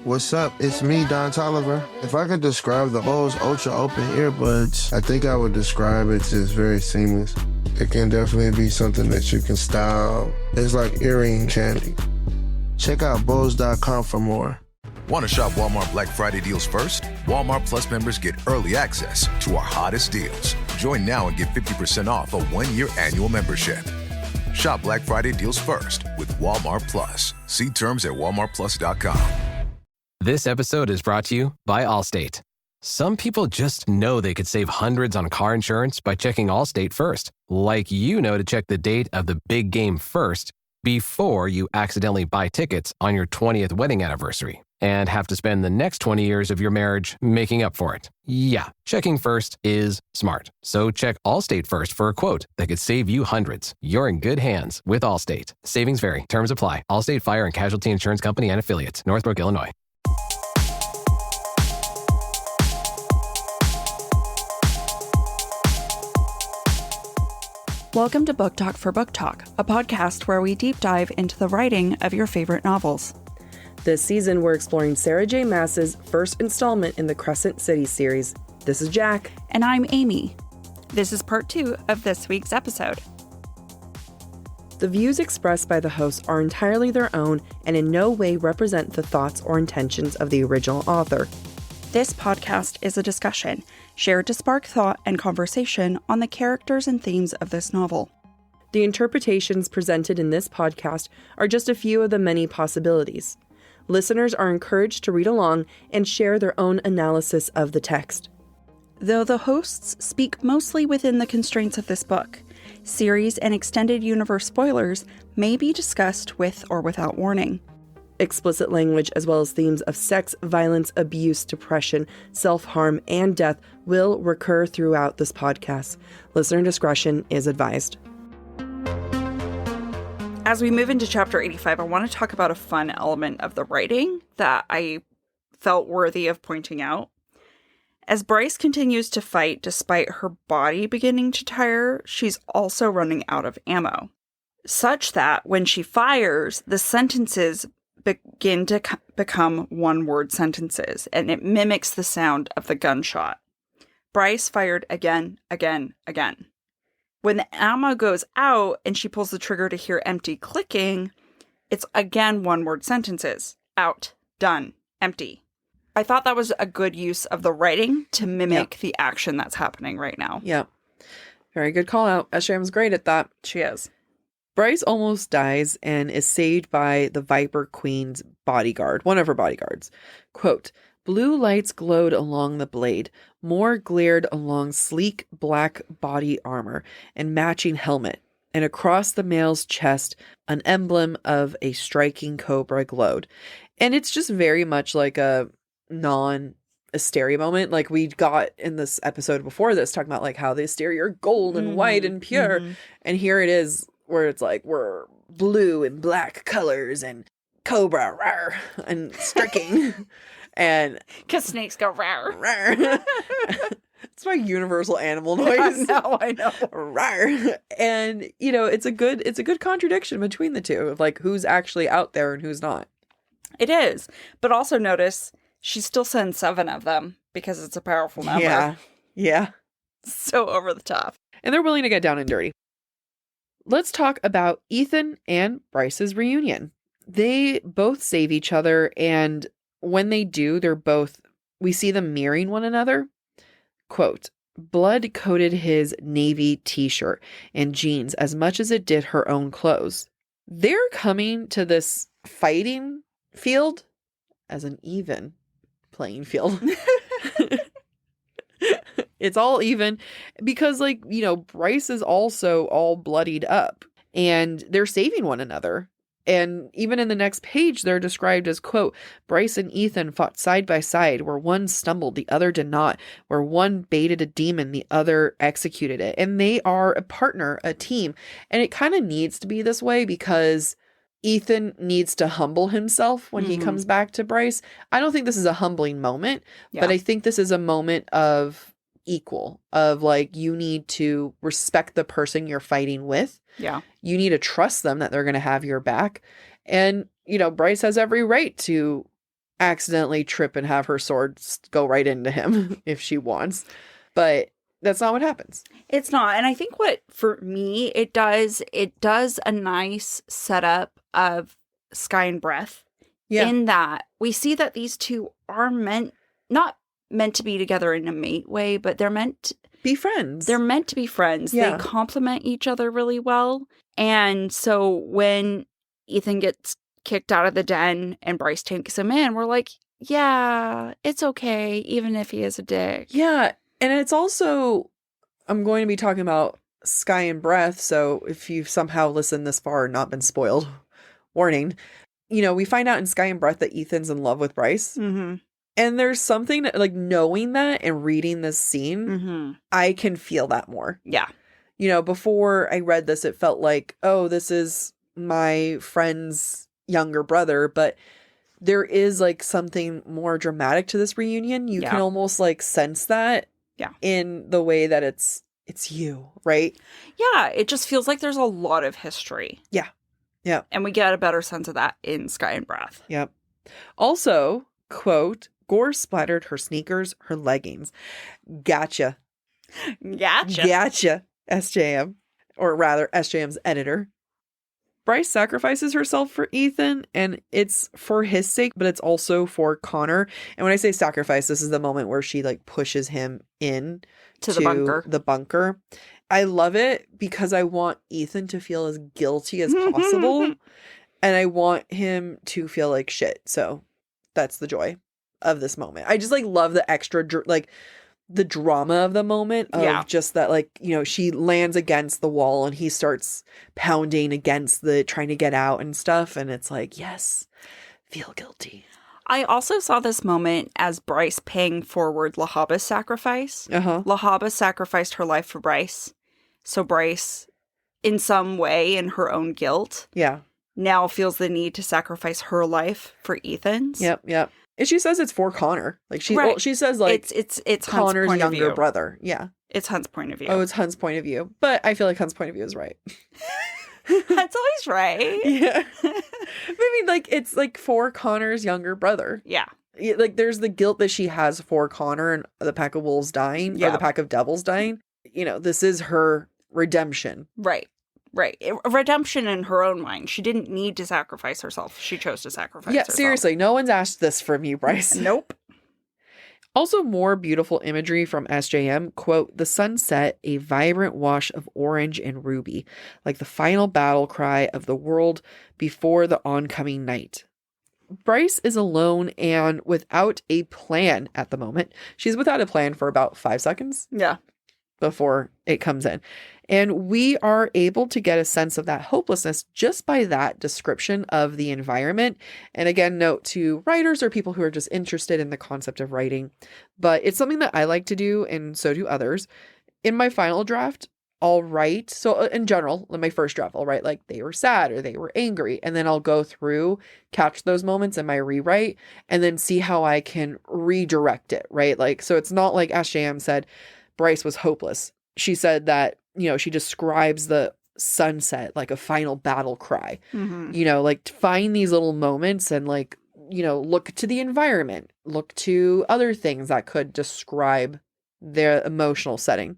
What's up? It's me, Don Tolliver. If I could describe the Bose Ultra Open earbuds, I think I would describe it as very seamless. It can definitely be something that you can style. It's like earring candy. Check out Bose.com for more. Want to shop Walmart Black Friday deals first? Walmart Plus members get early access to our hottest deals. Join now and get 50% off a 1-year annual membership. Shop Black Friday deals first with Walmart Plus. See terms at walmartplus.com. This episode is brought to you by Allstate. Some people just know they could save hundreds on car insurance by checking Allstate first. Like to check the date of the big game first before you accidentally buy tickets on your 20th wedding anniversary and have to spend the next 20 years of your marriage making up for it. Yeah, checking first is smart. So check Allstate first for a quote that could save you hundreds. You're in good hands with Allstate. Savings vary. Terms apply. Allstate Fire and Casualty Insurance Company and Affiliates. Northbrook, Illinois. Welcome to Book Talk for Book Talk, a podcast where we deep dive into the writing of your favorite novels. This season, we're exploring Sara J Maas's first installment in the Crescent City series. This is Jac. And I'm Amy. This is part 2 of this week's episode. The views expressed by the hosts are entirely their own and in no way represent the thoughts or intentions of the original author. This podcast is a discussion shared to spark thought and conversation on the characters and themes of this novel. The interpretations presented in this podcast are just a few of the many possibilities. Listeners are encouraged to read along and share their own analysis of the text. Though the hosts speak mostly within the constraints of this book, series and extended universe spoilers may be discussed with or without warning. Explicit language as well as themes of sex, violence, abuse, depression, self-harm, and death will recur throughout this podcast. Listener discretion is advised. As we move into chapter 85, I want to talk about a fun element of the writing that I felt worthy of pointing out. As Bryce continues to fight despite her body beginning to tire, she's also running out of ammo. Such that when she fires, the sentences begin to become one-word sentences, and it mimics the sound of the gunshot. Bryce fired again, again, again. When the ammo goes out and she pulls the trigger to hear empty clicking, it's again one-word sentences. Out, done, empty. I thought that was a good use of the writing to mimic the action that's happening right now. Yeah. Very good call out. SJM's great at that. She is. Bryce almost dies and is saved by the Viper Queen's bodyguard, one of her bodyguards. Quote, blue lights glowed along the blade, more glared along sleek black body armor and matching helmet, and across the male's chest, an emblem of a striking cobra glowed. And it's just very much like a non-Asteri moment, like we got in this episode before this, talking about like how the Asteri are gold and white and pure. And here it is, where it's like we're blue and black colors and cobra rawr, and striking and because snakes go rawr. Rawr. It's my universal animal noise. I know. Rawr. And it's a good contradiction between the two of like who's actually out there and who's not. It is, but also notice she still sends 7 of them because it's a powerful number. Yeah. So over the top, and they're willing to get down and dirty. Let's talk about Ithan and Bryce's reunion. They both save each other, and when they do, we see them mirroring one another. Quote, blood coated his navy t-shirt and jeans as much as it did her own clothes. They're coming to this fighting field as an even playing field. It's all even because Bryce is also all bloodied up and they're saving one another. And even in the next page, they're described as, quote, Bryce and Ithan fought side by side where one stumbled, the other did not, where one baited a demon, the other executed it. And they are a partner, a team. And it kind of needs to be this way because Ithan needs to humble himself when he comes back to Bryce. I don't think this is a humbling moment, but I think this is a moment of equal, of like, you need to respect the person you're fighting with. Yeah. You need to trust them that they're going to have your back. And, Bryce has every right to accidentally trip and have her sword go right into him if she wants. But that's not what happens. It's not. And I think what, for me, it does a nice setup of Sky and Breath. Yeah. In that we see that these two are not meant to be together in a mate way, but they're meant to be friends. They're meant to be friends. Yeah. They complement each other really well. And so when Ithan gets kicked out of the den and Bryce takes him in, we're like, yeah, it's okay, even if he is a dick. Yeah. And it's also, I'm going to be talking about Sky and Breath. So if you've somehow listened this far and not been spoiled, warning. We find out in Sky and Breath that Ethan's in love with Bryce. Mm-hmm. And there's something that, like, knowing that and reading this scene, mm-hmm. I can feel that more. Yeah. Before I read this, it felt like, oh, this is my friend's younger brother. But there is, like, something more dramatic to this reunion. You can almost, like, sense that in the way that it's you, right? Yeah. It just feels like there's a lot of history. Yeah. Yeah. And we get a better sense of that in Sky and Breath. Yep. Also, quote, gore splattered her sneakers, her leggings. Gotcha. Gotcha, SJM. Or rather, SJM's editor. Bryce sacrifices herself for Ithan, and it's for his sake, but it's also for Connor. And when I say sacrifice, this is the moment where she, like, pushes him in to the bunker. I love it because I want Ithan to feel as guilty as possible. And I want him to feel like shit. So that's the joy of this moment. I just, like, love the extra, like, the drama of the moment of just that, like, she lands against the wall and he starts pounding against trying to get out and stuff. And it's like, yes, feel guilty. I also saw this moment as Bryce paying forward Lehabah's sacrifice. Lehabah sacrificed her life for Bryce. So Bryce, in some way, in her own guilt, now feels the need to sacrifice her life for Ethan's. Yep. And she says it's for Connor. Like, she says, like, it's Connor's Hunt's younger brother. Yeah. It's Hunt's point of view. Oh, it's Hunt's point of view. But I feel like Hunt's point of view is right. Hunt's always right. Yeah. I mean, like, it's, like, for Connor's younger brother. Yeah. Like, there's the guilt that she has for Connor and the pack of wolves dying, or the pack of devils dying. This is her redemption. Right. Redemption in her own mind. She didn't need to sacrifice herself. She chose to sacrifice herself. Seriously. No one's asked this from you, Bryce. Nope. Also, more beautiful imagery from SJM. Quote, the sunset, a vibrant wash of orange and ruby, like the final battle cry of the world before the oncoming night. Bryce is alone and without a plan at the moment. She's without a plan for about 5 seconds. Yeah. Before it comes in. And we are able to get a sense of that hopelessness just by that description of the environment. And again, note to writers or people who are just interested in the concept of writing. But it's something that I like to do, and so do others. In my final draft, I'll write, so in general, in my first draft, I'll write like they were sad or they were angry. And then I'll go through, catch those moments in my rewrite, and then see how I can redirect it, right? Like, so it's not like SJM said, Bryce was hopeless. She said that, she describes the sunset like a final battle cry. Mm-hmm. Like, find these little moments and, like, look to the environment, look to other things that could describe their emotional setting.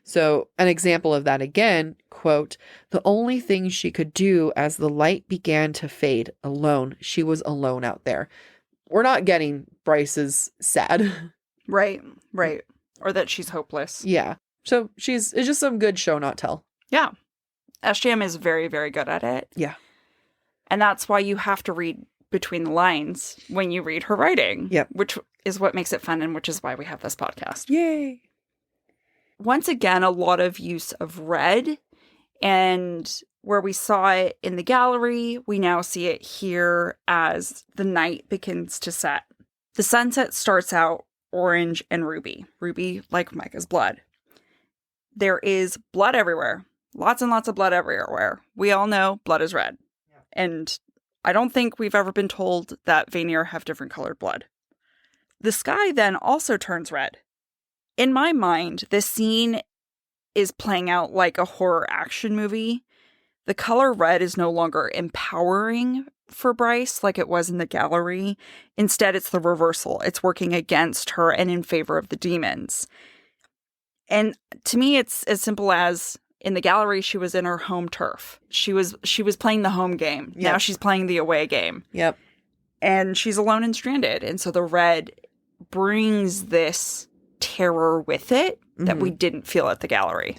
So an example of that again, quote, the only thing she could do as the light began to fade, alone, she was alone out there. We're not getting Bryce's sad. Right. Or that she's hopeless. Yeah. So it's just some good show, not tell. Yeah. SJM is very, very good at it. Yeah. And that's why you have to read between the lines when you read her writing. Yep. Which is what makes it fun and which is why we have this podcast. Yay. Once again, a lot of use of red. And where we saw it in the gallery, we now see it here as the night begins to set. The sunset starts out orange and ruby. Ruby like Micah's blood. There is blood everywhere. Lots and lots of blood everywhere. We all know blood is red. Yeah. And I don't think we've ever been told that Vanir have different colored blood. The sky then also turns red. In my mind, this scene is playing out like a horror action movie. The color red is no longer empowering for Bryce like it was in the gallery. Instead, it's the reversal. It's working against her and in favor of the demons. And to me, it's as simple as in the gallery, she was in her home turf. She was playing the home game. Yep. Now she's playing the away game. Yep. And she's alone and stranded. And so the red brings this terror with it that we didn't feel at the gallery.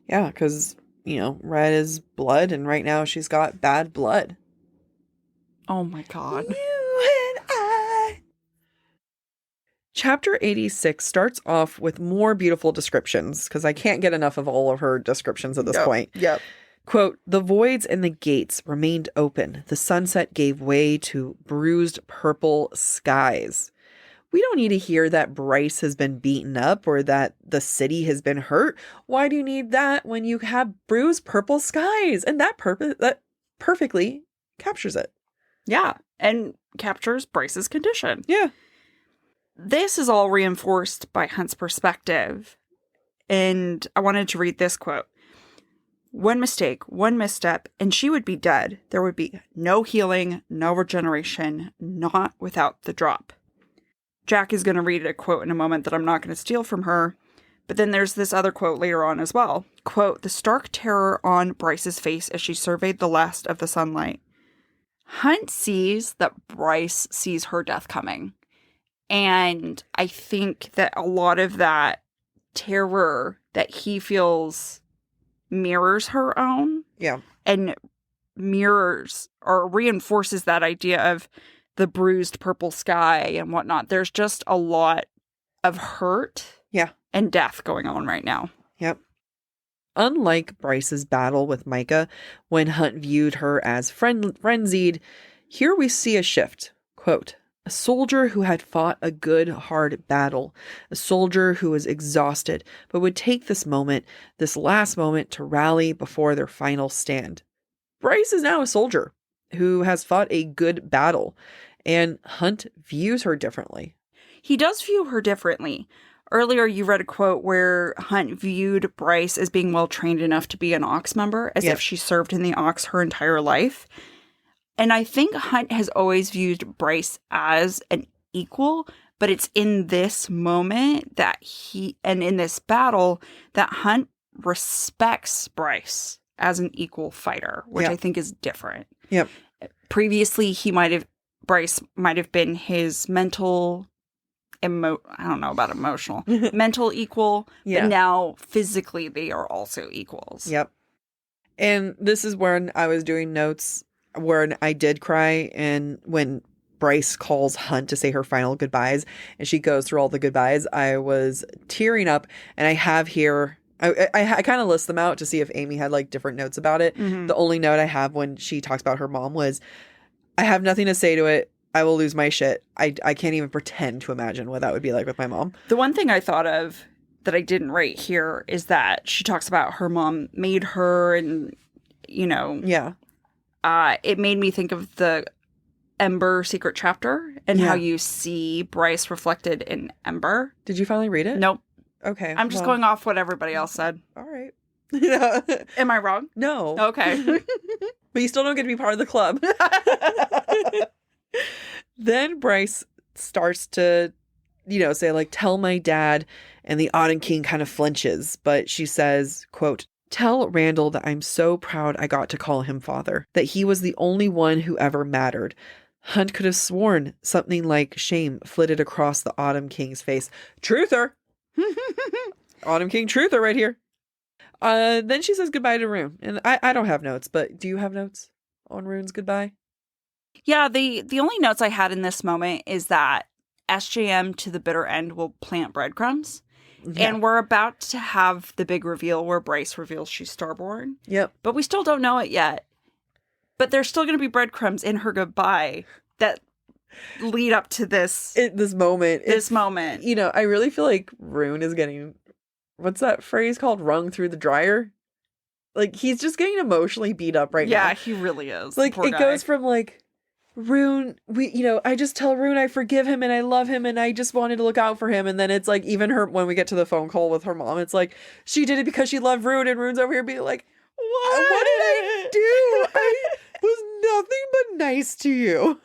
Yeah, because, red is blood, and right now she's got bad blood. Oh my God. You and I. Chapter 86 starts off with more beautiful descriptions, because I can't get enough of all of her descriptions at this point. Yep. Quote, the voids and the gates remained open. The sunset gave way to bruised purple skies. We don't need to hear that Bryce has been beaten up or that the city has been hurt. Why do you need that when you have bruised purple skies? And that perfectly captures it. Yeah. And captures Bryce's condition. Yeah. This is all reinforced by Hunt's perspective. And I wanted to read this quote. One mistake, one misstep, and she would be dead. There would be no healing, no regeneration, not without the drop. Jac is going to read a quote in a moment that I'm not going to steal from her. But then there's this other quote later on as well. Quote, the stark terror on Bryce's face as she surveyed the last of the sunlight. Hunt sees that Bryce sees her death coming. And I think that a lot of that terror that he feels mirrors her own. Yeah. And mirrors or reinforces that idea of the bruised purple sky and whatnot. There's just a lot of hurt and death going on right now. Yep. Unlike Bryce's battle with Micah, when Hunt viewed her as frenzied, here we see a shift. Quote, a soldier who had fought a good, hard battle. A soldier who was exhausted, but would take this last moment, to rally before their final stand. Bryce is now a soldier who has fought a good battle, and Hunt views her differently. He does view her differently. Earlier, you read a quote where Hunt viewed Bryce as being well-trained enough to be an Ox member, as if she served in the Ox her entire life. And I think Hunt has always viewed Bryce as an equal, but it's in this moment that in this battle, that Hunt respects Bryce as an equal fighter, which I think is different. Yep. Previously, Bryce might have been his mental, I don't know about emotional, mental equal, but now physically they are also equals. Yep. And this is when I was doing notes where I did cry, and when Bryce calls Hunt to say her final goodbyes and she goes through all the goodbyes, I was tearing up. And I have here, I kind of list them out to see if Amy had like different notes about it. Mm-hmm. The only note I have when she talks about her mom was, I have nothing to say to it. I will lose my shit. I can't even pretend to imagine what that would be like with my mom. The one thing I thought of that I didn't write here is that she talks about her mom made her, and, Yeah. It made me think of the Ember secret chapter and how you see Bryce reflected in Ember. Did you finally read it? Nope. Okay. I'm just going off what everybody else said. All right. Am I wrong? No. Okay. But you still don't get to be part of the club. Then Bryce starts to, say like, tell my dad, and the Autumn King kind of flinches, but she says, quote, tell Randall that I'm so proud I got to call him father, that he was the only one who ever mattered. Hunt could have sworn something like shame flitted across the Autumn King's face. Truther! Autumn King truther right here. Then she says goodbye to Rune. And I don't have notes, but do you have notes on Rune's goodbye? Yeah, the only notes I had in this moment is that SJM to the bitter end will plant breadcrumbs. Yeah. And we're about to have the big reveal where Bryce reveals she's Starborn. Yep. But we still don't know it yet. But there's still going to be breadcrumbs in her goodbye that lead up to this moment. This moment. I really feel like Rune is getting, what's that phrase called? Wrung through the dryer? Like, he's just getting emotionally beat up right now. Yeah, he really is. Like, it goes from like, Rune, I just tell Rune I forgive him and I love him and I just wanted to look out for him. And then it's like, even her, when we get to the phone call with her mom, it's like, she did it because she loved Rune, and Rune's over here being like, what did I do? was nothing but nice to you.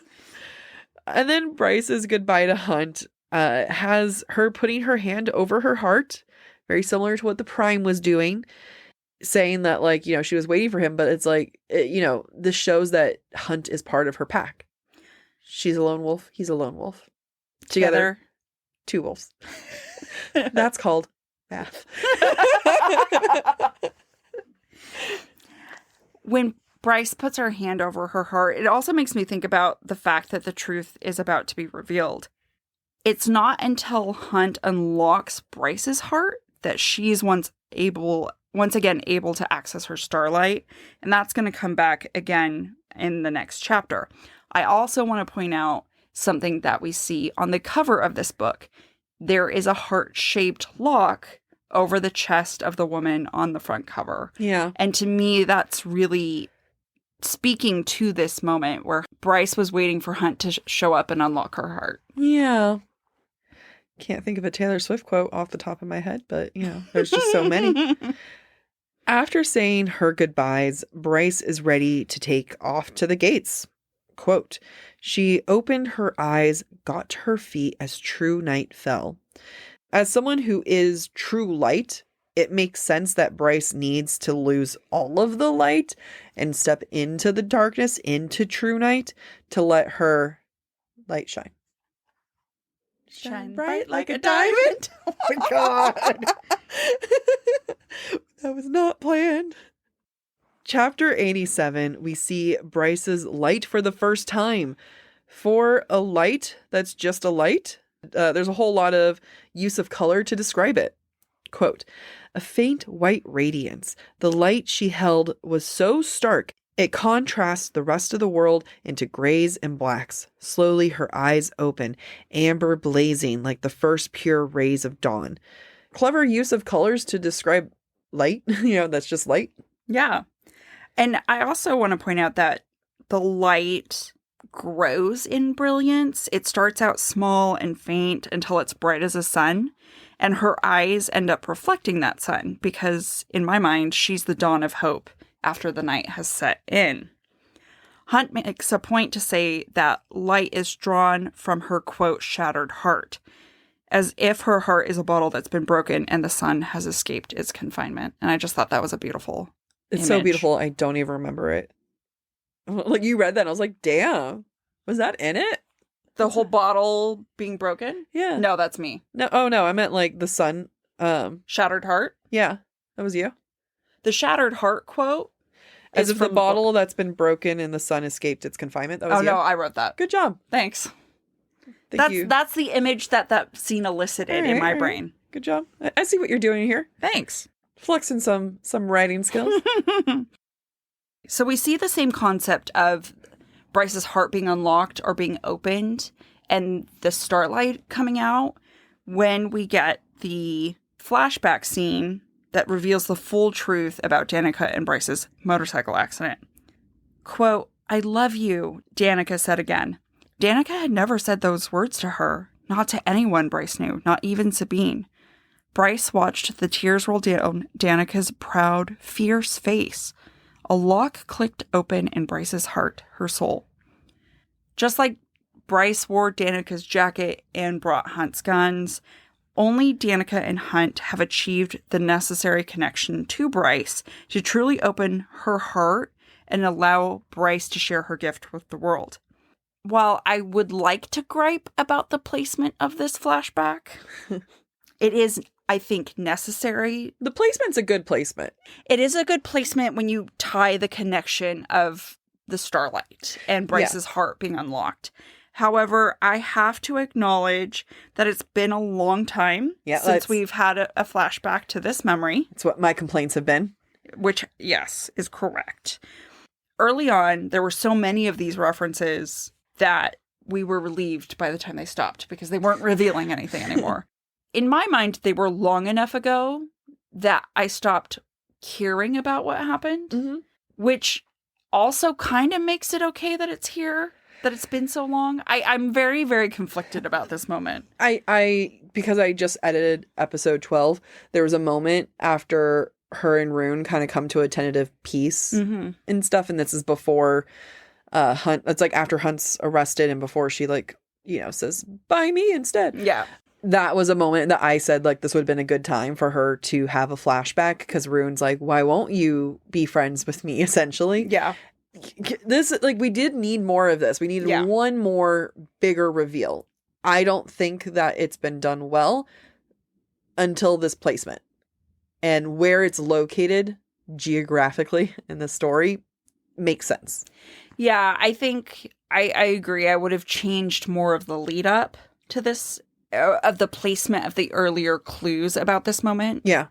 And then Bryce's goodbye to Hunt has her putting her hand over her heart, very similar to what the Prime was doing, saying that, like, you know, she was waiting for him, but it's like, you know, this shows that Hunt is part of her pack. She's a lone wolf. He's a lone wolf. Together, two wolves. That's called math. When Bryce puts her hand over her heart, it also makes me think about the fact that the truth is about to be revealed. It's not until Hunt unlocks Bryce's heart that she's once again able to access her starlight, and that's going to come back again in the next chapter. I also want to point out something that we see on the cover of this book. There is a heart-shaped lock over the chest of the woman on the front cover. Yeah. And to me, that's really speaking to this moment where Bryce was waiting for Hunt to show up and unlock her heart. Yeah. Can't think of a Taylor Swift quote off the top of my head, but, you know, there's just so many. After saying her goodbyes, Bryce is ready to take off to the gates. Quote, she opened her eyes, got to her feet as true night fell. As someone who is true light, it makes sense that Bryce needs to lose all of the light and step into the darkness, into true night, to let her light shine. Shine bright like a diamond. Oh my God. That was not planned. Chapter 87, we see Bryce's light for the first time. For a light that's just a light, there's a whole lot of use of color to describe it. Quote, a faint white radiance. The light she held was so stark, it contrasts the rest of the world into grays and blacks. Slowly her eyes open, amber blazing like the first pure rays of dawn. Clever use of colors to describe light, you know, that's just light. Yeah. And I also want to point out that the light grows in brilliance. It starts out small and faint until it's bright as a sun. And her eyes end up reflecting that sun because, in my mind, she's the dawn of hope after the night has set in. Hunt makes a point to say that light is drawn from her, quote, shattered heart, as if her heart is a bottle that's been broken and the sun has escaped its confinement. And I just thought that was a beautiful It's image. so beautiful. I don't even remember it. Like, you read that and I was like, damn, was that in it? The whole bottle being broken? Yeah. No, that's me. No, oh no, I meant like the sun. Shattered heart? Yeah, that was you. The shattered heart quote As is if the from bottle that's been broken and the sun escaped its confinement. That was Oh, you. no, I wrote that. Good job. Thanks. Thank you. That's the image that scene elicited in my brain. Good job. I see what you're doing here. Thanks. Flexing some writing skills. So we see the same concept of Bryce's heart being unlocked or being opened and the starlight coming out when we get the flashback scene that reveals the full truth about Danica and Bryce's motorcycle accident. Quote, I love you, Danica said again. Danica had never said those words to her, not to anyone Bryce knew, not even Sabine. Bryce watched the tears roll down Danica's proud, fierce face. A lock clicked open in Bryce's heart, her soul. Just like Bryce wore Danica's jacket and brought Hunt's guns, only Danica and Hunt have achieved the necessary connection to Bryce to truly open her heart and allow Bryce to share her gift with the world. While I would like to gripe about the placement of this flashback, it is, I think, necessary. The placement's a good placement. It is a good placement when you tie the connection of the starlight and Bryce's heart being unlocked. However, I have to acknowledge that it's been a long time since we've had a flashback to this memory. That's what my complaints have been. Which, yes, is correct. Early on, there were so many of these references that we were relieved by the time they stopped because they weren't revealing anything anymore. In my mind, they were long enough ago that I stopped caring about what happened, which also kind of makes it okay that it's here, that it's been so long. I'm very, very conflicted about this moment. Because I just edited episode 12, there was a moment after her and Rune kind of come to a tentative peace Mm-hmm. and stuff. And this is before Hunt. It's like after Hunt's arrested and before she like, you know, says, "Buy me instead." Yeah. That was a moment that I said like this would have been a good time for her to have a flashback because Rune's like, "Why won't you be friends with me?" Essentially. Yeah. This, like, we did need more of this. We needed one more bigger reveal. I don't think that it's been done well until this placement. And where it's located geographically in the story makes sense. Yeah, I think I agree. I would have changed more of the lead up to this, of the placement of the earlier clues about this moment. Yeah.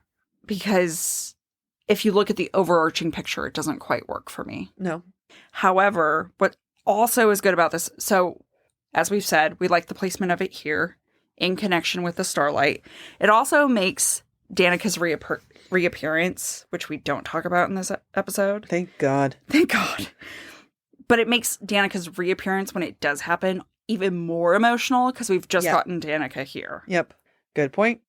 Because if you look at the overarching picture, it doesn't quite work for me. No. However, what also is good about this, so as we've said, we like the placement of it here in connection with the starlight. It also makes Danica's reappearance, which we don't talk about in this episode. Thank God. Thank God. But it makes Danica's reappearance when it does happen even more emotional because we've just gotten Danica here. Yep. Good point.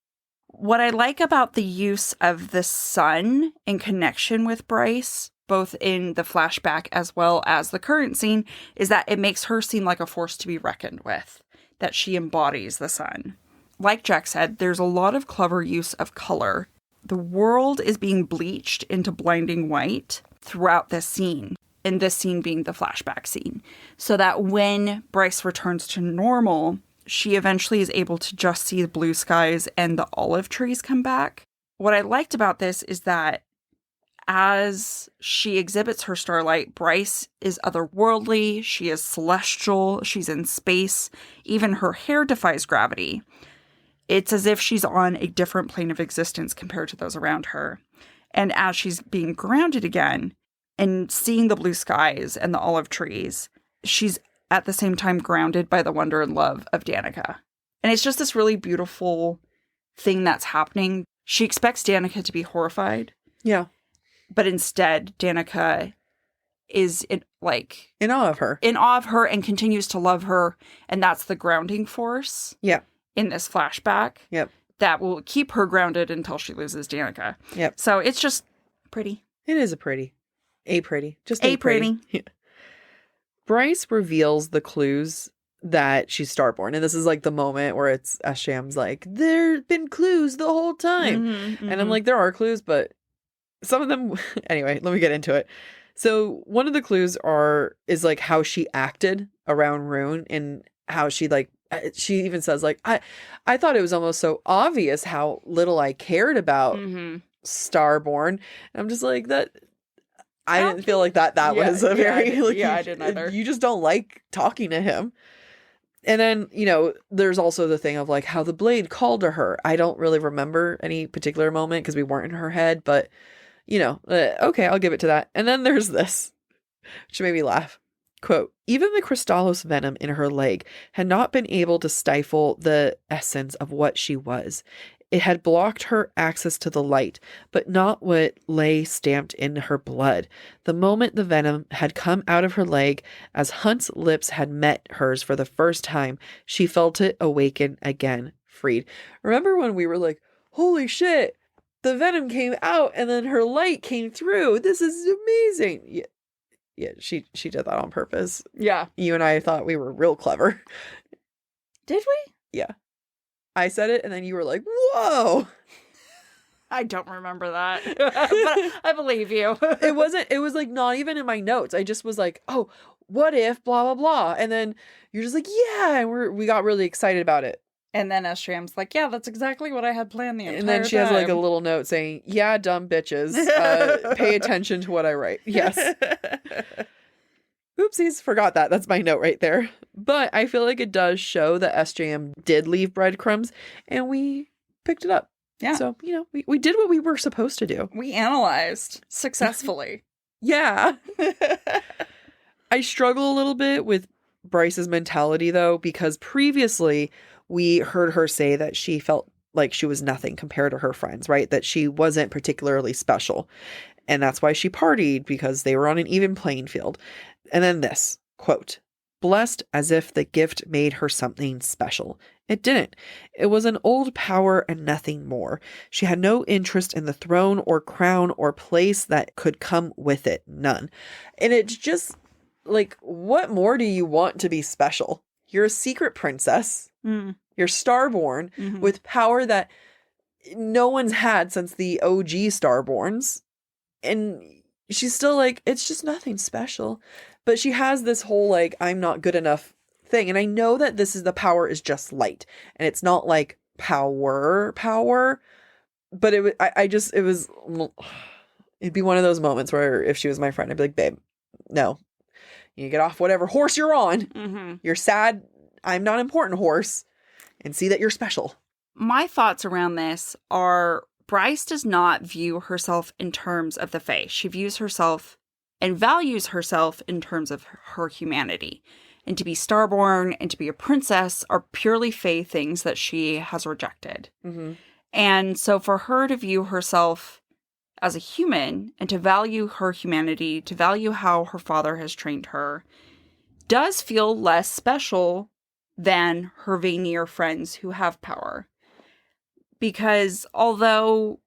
What I like about the use of the sun in connection with Bryce, both in the flashback as well as the current scene, is that it makes her seem like a force to be reckoned with, that she embodies the sun. Like Jack said, there's a lot of clever use of color. The world is being bleached into blinding white throughout this scene, and this scene being the flashback scene, so that when Bryce returns to normal, she eventually is able to just see the blue skies and the olive trees come back. What I liked about this is that as she exhibits her starlight, Bryce is otherworldly, she is celestial, she's in space, even her hair defies gravity. It's as if she's on a different plane of existence compared to those around her. And as she's being grounded again and seeing the blue skies and the olive trees, she's at the same time grounded by the wonder and love of Danica. And it's just this really beautiful thing that's happening. She expects Danica to be horrified. Yeah. But instead, Danica is in awe of her. In awe of her and continues to love her. And that's the grounding force. Yeah. In this flashback. Yep. That will keep her grounded until she loses Danica. Yep. So it's just pretty. It is just pretty. Just a pretty. Yeah. Bryce reveals the clues that she's Starborn. And this is like the moment where it's Asham's like, there've been clues the whole time. Mm-hmm. And I'm like, there are clues, but some of them, anyway, let me get into it. So one of the clues is like how she acted around Rune and how she even says like, I thought it was almost so obvious how little I cared about Starborn. And I'm just like that. I didn't feel like that was a very... I didn't either. You just don't like talking to him. And then, you know, there's also the thing of like how the blade called to her. I don't really remember any particular moment because we weren't in her head, but, you know, okay, I'll give it to that. And then there's this, which made me laugh. Quote, even the Crystallos venom in her leg had not been able to stifle the essence of what she was. It had blocked her access to the light, but not what lay stamped in her blood. The moment the venom had come out of her leg, as Hunt's lips had met hers for the first time, she felt it awaken again, freed. Remember when we were like, holy shit, the venom came out and then her light came through. This is amazing. Yeah, she did that on purpose. Yeah. You and I thought we were real clever. Did we? Yeah. I said it and then you were like, whoa. I don't remember that. But I believe you. It was like not even in my notes. I just was like, oh, what if blah, blah, blah. And then you're just like, yeah. And we got really excited about it. And then Ashram's like, yeah, that's exactly what I had planned the entire time. And then she has like a little note saying, yeah, dumb bitches. Pay attention to what I write. Yes. Oopsies, forgot that. That's my note right there. But I feel like it does show that SJM did leave breadcrumbs and we picked it up. Yeah. So, you know, we did what we were supposed to do. We analyzed successfully. Yeah. I struggle a little bit with Bryce's mentality, though, because previously we heard her say that she felt like she was nothing compared to her friends, right? That she wasn't particularly special. And that's why she partied, because they were on an even playing field. And then this, quote, blessed as if the gift made her something special. It didn't. It was an old power and nothing more. She had no interest in the throne or crown or place that could come with it. None. And it's just like, what more do you want to be special? You're a secret princess. Mm. You're starborn with power that no one's had since the OG Starborns. And she's still like, it's just nothing special. But she has this whole like, I'm not good enough thing. And I know that the power is just light. And it's not like power. But it'd be one of those moments where if she was my friend, I'd be like, babe, no. You get off whatever horse you're on. Mm-hmm. You're sad. I'm not important horse. And see that you're special. My thoughts around this are Bryce does not view herself in terms of the Fae. She views herself and values herself in terms of her humanity. And to be starborn and to be a princess are purely Fae things that she has rejected. Mm-hmm. And so for her to view herself as a human and to value her humanity, to value how her father has trained her, does feel less special than her Vanir friends who have power. Because although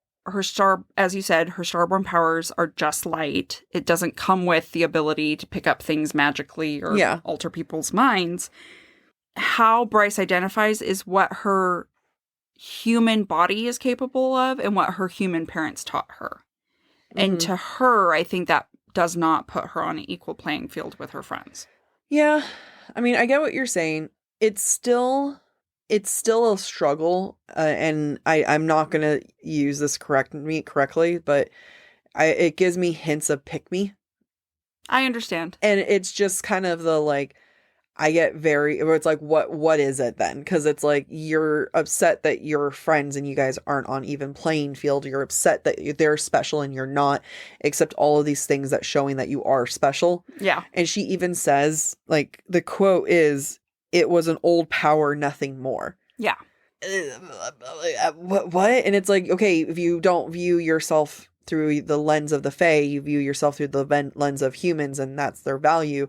as you said, her starborn powers are just light, it doesn't come with the ability to pick up things magically or alter people's minds. How Bryce identifies is what her human body is capable of and what her human parents taught her. Mm-hmm. And to her, I think that does not put her on an equal playing field with her friends. Yeah. I mean, I get what you're saying. It's still a struggle, and I'm not going to use this correctly, but it gives me hints of pick me. I understand. And it's just kind of the, like, I get where it's like, what is it then? Because it's like, you're upset that you're friends and you guys aren't on even playing field. You're upset that they're special and you're not, except all of these things that showing that you are special. Yeah. And she even says, like, the quote is, it was an old power, nothing more. Yeah. What? And it's like, okay, if you don't view yourself through the lens of the Fae, you view yourself through the lens of humans, and that's their value.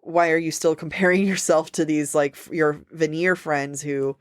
Why are you still comparing yourself to these, like, your Vanir friends who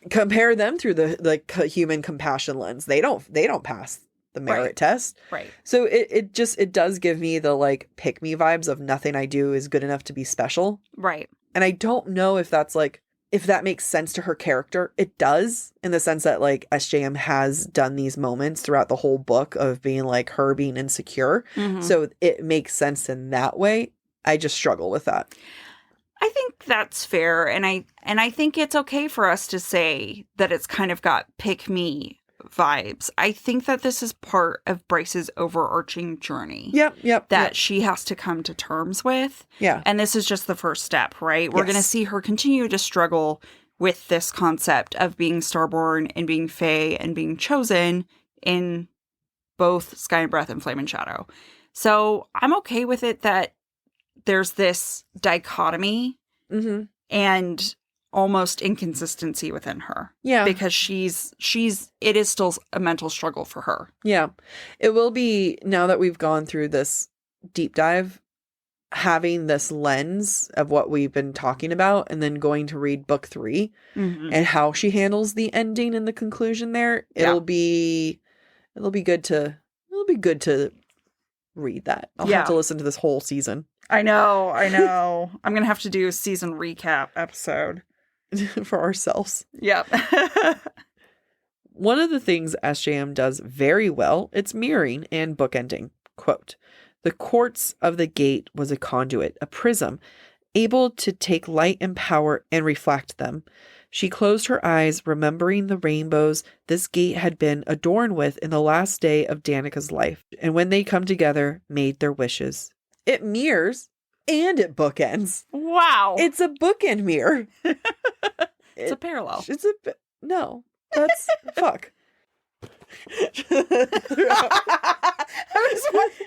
compare them through the human compassion lens? They don't pass the merit test. Right. So it does give me the, like, pick me vibes of nothing I do is good enough to be special. Right. And I don't know if that's, like, if that makes sense to her character. It does, in the sense that, like, SJM has done these moments throughout the whole book of being, like, her being insecure. Mm-hmm. So it makes sense in that way. I just struggle with that. I think that's fair. And I think it's okay for us to say that it's kind of got pick me vibes. I think that this is part of Bryce's overarching journey. That she has to come to terms with. Yeah. And this is just the first step, right? We're going to see her continue to struggle with this concept of being starborn and being Fae and being chosen in both Sky and Breath and Flame and Shadow. So I'm okay with it that there's this dichotomy and almost inconsistency within her. Yeah. Because it is still a mental struggle for her. Yeah. It will be, now that we've gone through this deep dive, having this lens of what we've been talking about and then going to read book 3 and how she handles the ending and the conclusion there. It'll be good to read that. I'll have to listen to this whole season. I know. I'm going to have to do a season recap episode. For ourselves. Yep. One of the things SJM does very well, it's mirroring and bookending. Quote, the quartz of the gate was a conduit, a prism, able to take light and power and reflect them. She closed her eyes, remembering the rainbows this gate had been adorned with in the last day of Danica's life, and when they come together, made their wishes. It mirrors and it bookends. Wow. It's a bookend mirror. It's a parallel. No, that's fuck. I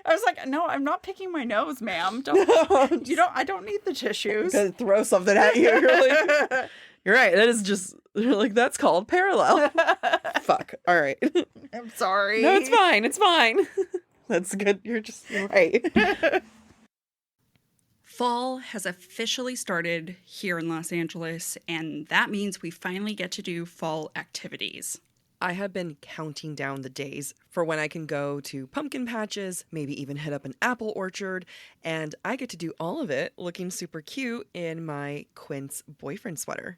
was like, no, I'm not picking my nose, ma'am. I don't need the tissues. I'm gonna throw something at you. You're right. That is just, like, that's called parallel. Fuck. All right. I'm sorry. No, it's fine. That's good. You're right. Fall has officially started here in Los Angeles, and that means we finally get to do fall activities. I have been counting down the days for when I can go to pumpkin patches, maybe even hit up an apple orchard, and I get to do all of it looking super cute in my Quince boyfriend sweater.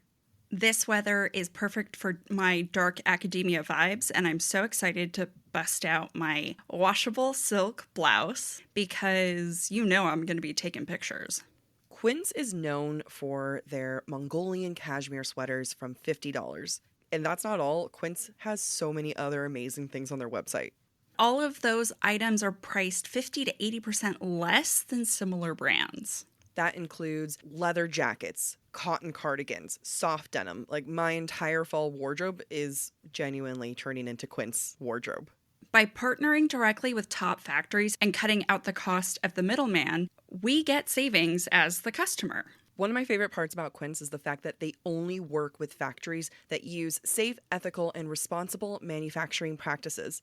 This weather is perfect for my dark academia vibes, and I'm so excited to bust out my washable silk blouse because you know I'm going to be taking pictures. Quince is known for their Mongolian cashmere sweaters from $50. And that's not all. Quince has so many other amazing things on their website. All of those items are priced 50 to 80% less than similar brands. That includes leather jackets, cotton cardigans, soft denim. Like, my entire fall wardrobe is genuinely turning into Quince wardrobe. By partnering directly with top factories and cutting out the cost of the middleman, we get savings as the customer. One of my favorite parts about Quince is the fact that they only work with factories that use safe, ethical, and responsible manufacturing practices.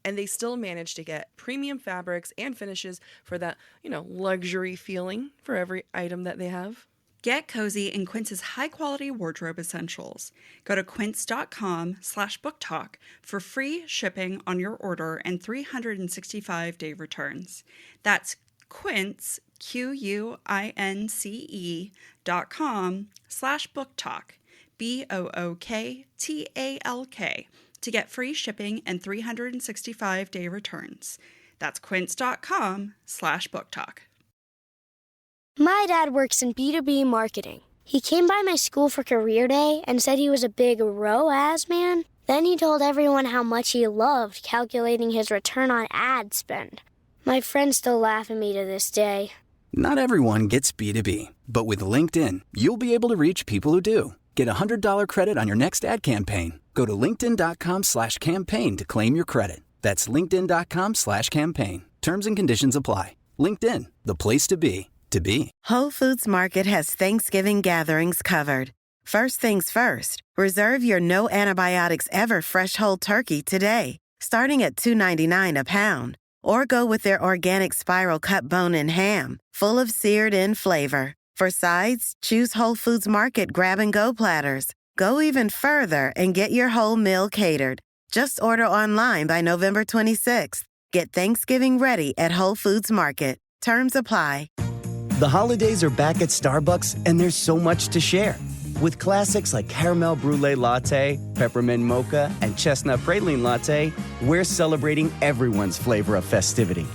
And they still manage to get premium fabrics and finishes for that, luxury feeling for every item that they have. Get cozy in Quince's high-quality wardrobe essentials. Go to quince.com/booktalk for free shipping on your order and 365-day returns. That's Quince, QUINCE.com/booktalk, BOOKTALK, to get free shipping and 365-day returns. That's quince.com/booktalk. My dad works in B2B marketing. He came by my school for career day and said he was a big ROAS man. Then he told everyone how much he loved calculating his return on ad spend. My friends still laugh at me to this day. Not everyone gets B2B, but with LinkedIn, you'll be able to reach people who do. Get a $100 credit on your next ad campaign. Go to linkedin.com/campaign to claim your credit. That's linkedin.com/campaign. Terms and conditions apply. LinkedIn, the place to be. Whole Foods Market has Thanksgiving gatherings covered. First things first, reserve your no antibiotics ever fresh whole turkey today, starting at $2.99 a pound. Or go with their organic spiral cut bone-in ham, full of seared-in flavor. For sides, choose Whole Foods Market grab-and-go platters. Go even further and get your whole meal catered. Just order online by November 26th. Get Thanksgiving ready at Whole Foods Market. Terms apply. The holidays are back at Starbucks, and there's so much to share. With classics like Caramel Brulee Latte, Peppermint Mocha, and Chestnut Praline Latte, we're celebrating everyone's flavor of festivity.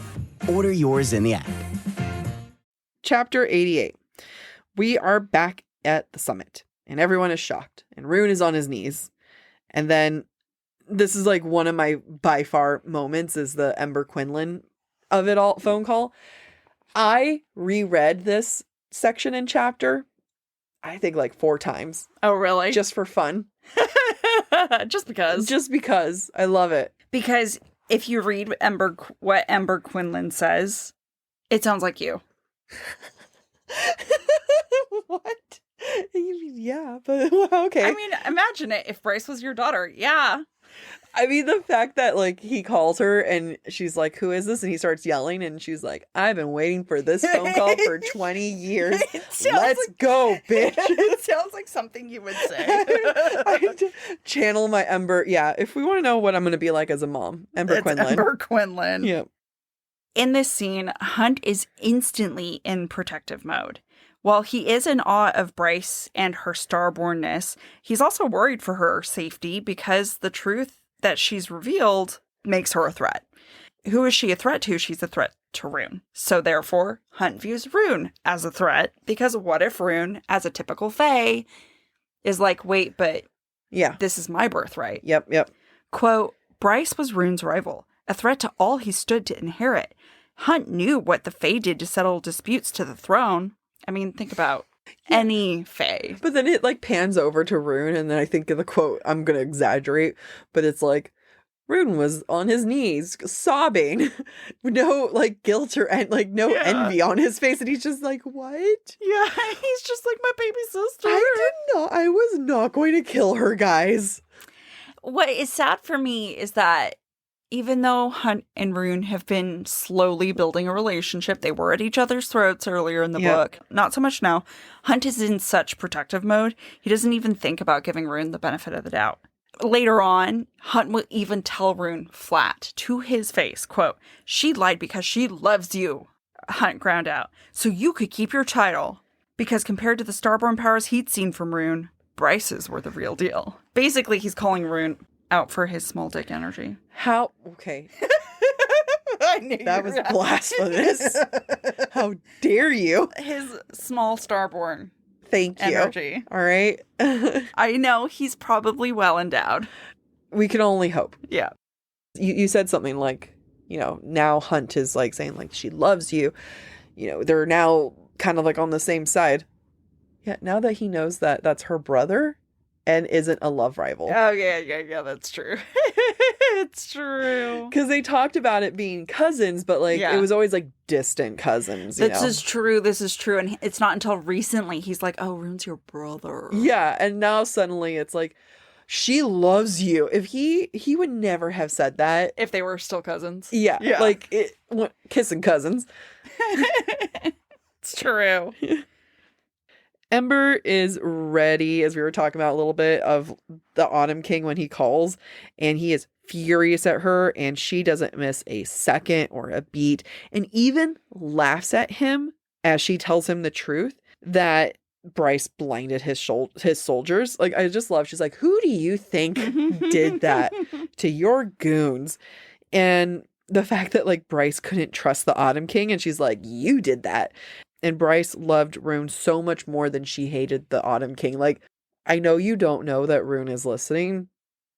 Order yours in the app. Chapter 88. We are back at the summit, and everyone is shocked, and Rune is on his knees. And then, this is like one of my by far moments, is the Ember Quinlan of it all phone call. I reread this section and chapter, I think, like 4 times. Oh, really? Just for fun. Just because. Just because. I love it. Because if you read what Ember Quinlan says, it sounds like you. What? Yeah, but okay. I mean, imagine it if Bryce was your daughter. Yeah. I mean, the fact that, like, he calls her and she's like, who is this? And he starts yelling and she's like, I've been waiting for this phone call for 20 years. Let's go, bitch. It sounds like something you would say. I channel my Ember. Yeah, if we want to know what I'm going to be like as a mom, Ember Quinlan. Ember Quinlan. Yep. In this scene, Hunt is instantly in protective mode. While he is in awe of Bryce and her starbornness, he's also worried for her safety because the truth that she's revealed makes her a threat. Who is she a threat to? She's a threat to Rune. So therefore, Hunt views Rune as a threat, because what if Rune, as a typical Fae, is like, wait, but yeah, this is my birthright. Yep. Quote, Bryce was Rune's rival, a threat to all he stood to inherit. Hunt knew what the Fae did to settle disputes to the throne. I mean, think about any Fae. But then it, like, pans over to Rune, and then I think of the quote, I'm going to exaggerate, but it's like, Rune was on his knees, sobbing, no, like, guilt or, no envy on his face, and he's just like, what? Yeah, he's just like, my baby sister. I was not going to kill her, guys. What is sad for me is that Even though Hunt and Rune have been slowly building a relationship, they were at each other's throats earlier in the book. Not so much now. Hunt is in such protective mode, he doesn't even think about giving Rune the benefit of the doubt. Later on, Hunt will even tell Rune flat to his face, quote, "She lied because she loves you," Hunt ground out, "so you could keep your title." Because compared to the Starborn powers he'd seen from Rune, Bryce's were the real deal. Basically, he's calling Rune out for his small dick energy. How? Okay. I knew that was blasphemous. How dare you? His small Starborn Thank you. energy. All right. I know he's probably well endowed. We can only hope. Yeah. You said something like, now Hunt is like saying like she loves you. They're now kind of like on the same side. Yeah. Now that he knows that that's her brother and isn't a love rival. Oh, yeah, that's true. It's true. Because they talked about it being cousins, but it was always like distant cousins. This is true. And it's not until recently he's like, "Oh, Rune's your brother." Yeah. And now suddenly it's like, she loves you. If he would never have said that. If they were still cousins. Yeah. Kissing cousins. It's true. Ember is ready, as we were talking about a little bit, of the Autumn King when he calls, and he is furious at her, and she doesn't miss a second or a beat, and even laughs at him as she tells him the truth that Bryce blinded his soldiers. Like, I just love, she's like, "Who do you think did that to your goons?" And the fact that like Bryce couldn't trust the Autumn King, and she's like, "You did that." And Bryce loved Rune so much more than she hated the Autumn King. Like, I know you don't know that Rune is listening,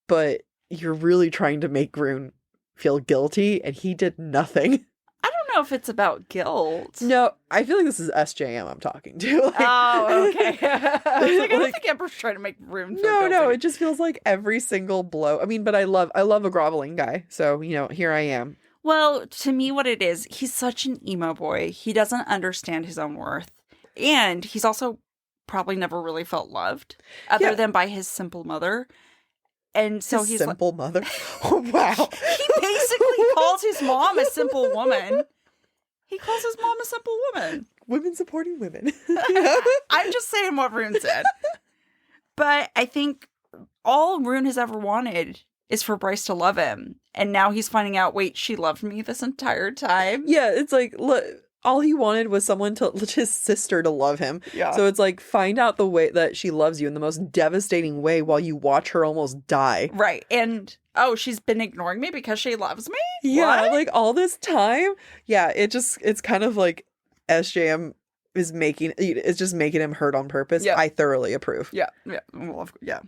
but you're really trying to make Rune feel guilty, and he did nothing. I don't know if it's about guilt. No, I feel like this is SJM I'm talking to. Oh, okay. I don't think Ember's trying to make Rune feel guilty. No, it just feels like every single blow. I mean, but I love a groveling guy. So, here I am. Well, to me, what it is, he's such an emo boy. He doesn't understand his own worth. And he's also probably never really felt loved other than by his simple mother. And so he's simple mother. Oh, wow. He basically calls his mom a simple woman. He calls his mom a simple woman. Women supporting women. I'm just saying what Rune said. But I think all Rune has ever wanted is for Bryce to love him. And now he's finding out, wait, she loved me this entire time? Yeah, it's like, look, all he wanted was his sister to love him. Yeah. So it's like, find out the way that she loves you in the most devastating way while you watch her almost die. Right. And, she's been ignoring me because she loves me? Yeah, What? like all this time. Yeah, it's kind of like SJM it's just making him hurt on purpose. Yeah. I thoroughly approve. Yeah. Well, yeah.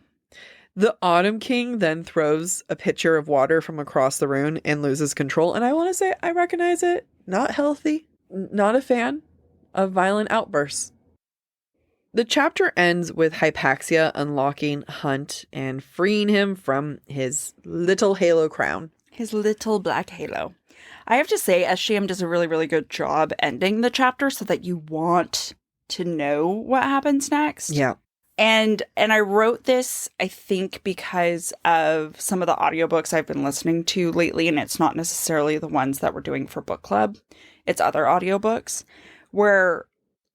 The Autumn King then throws a pitcher of water from across the rune and loses control. And I want to say, I recognize it. Not healthy. Not a fan of violent outbursts. The chapter ends with Hypaxia unlocking Hunt and freeing him from his little halo crown. His little black halo. I have to say, SJM does a really, really good job ending the chapter so that you want to know what happens next. Yeah. And I wrote this, I think, because of some of the audiobooks I've been listening to lately, and it's not necessarily the ones that we're doing for book club. It's other audiobooks where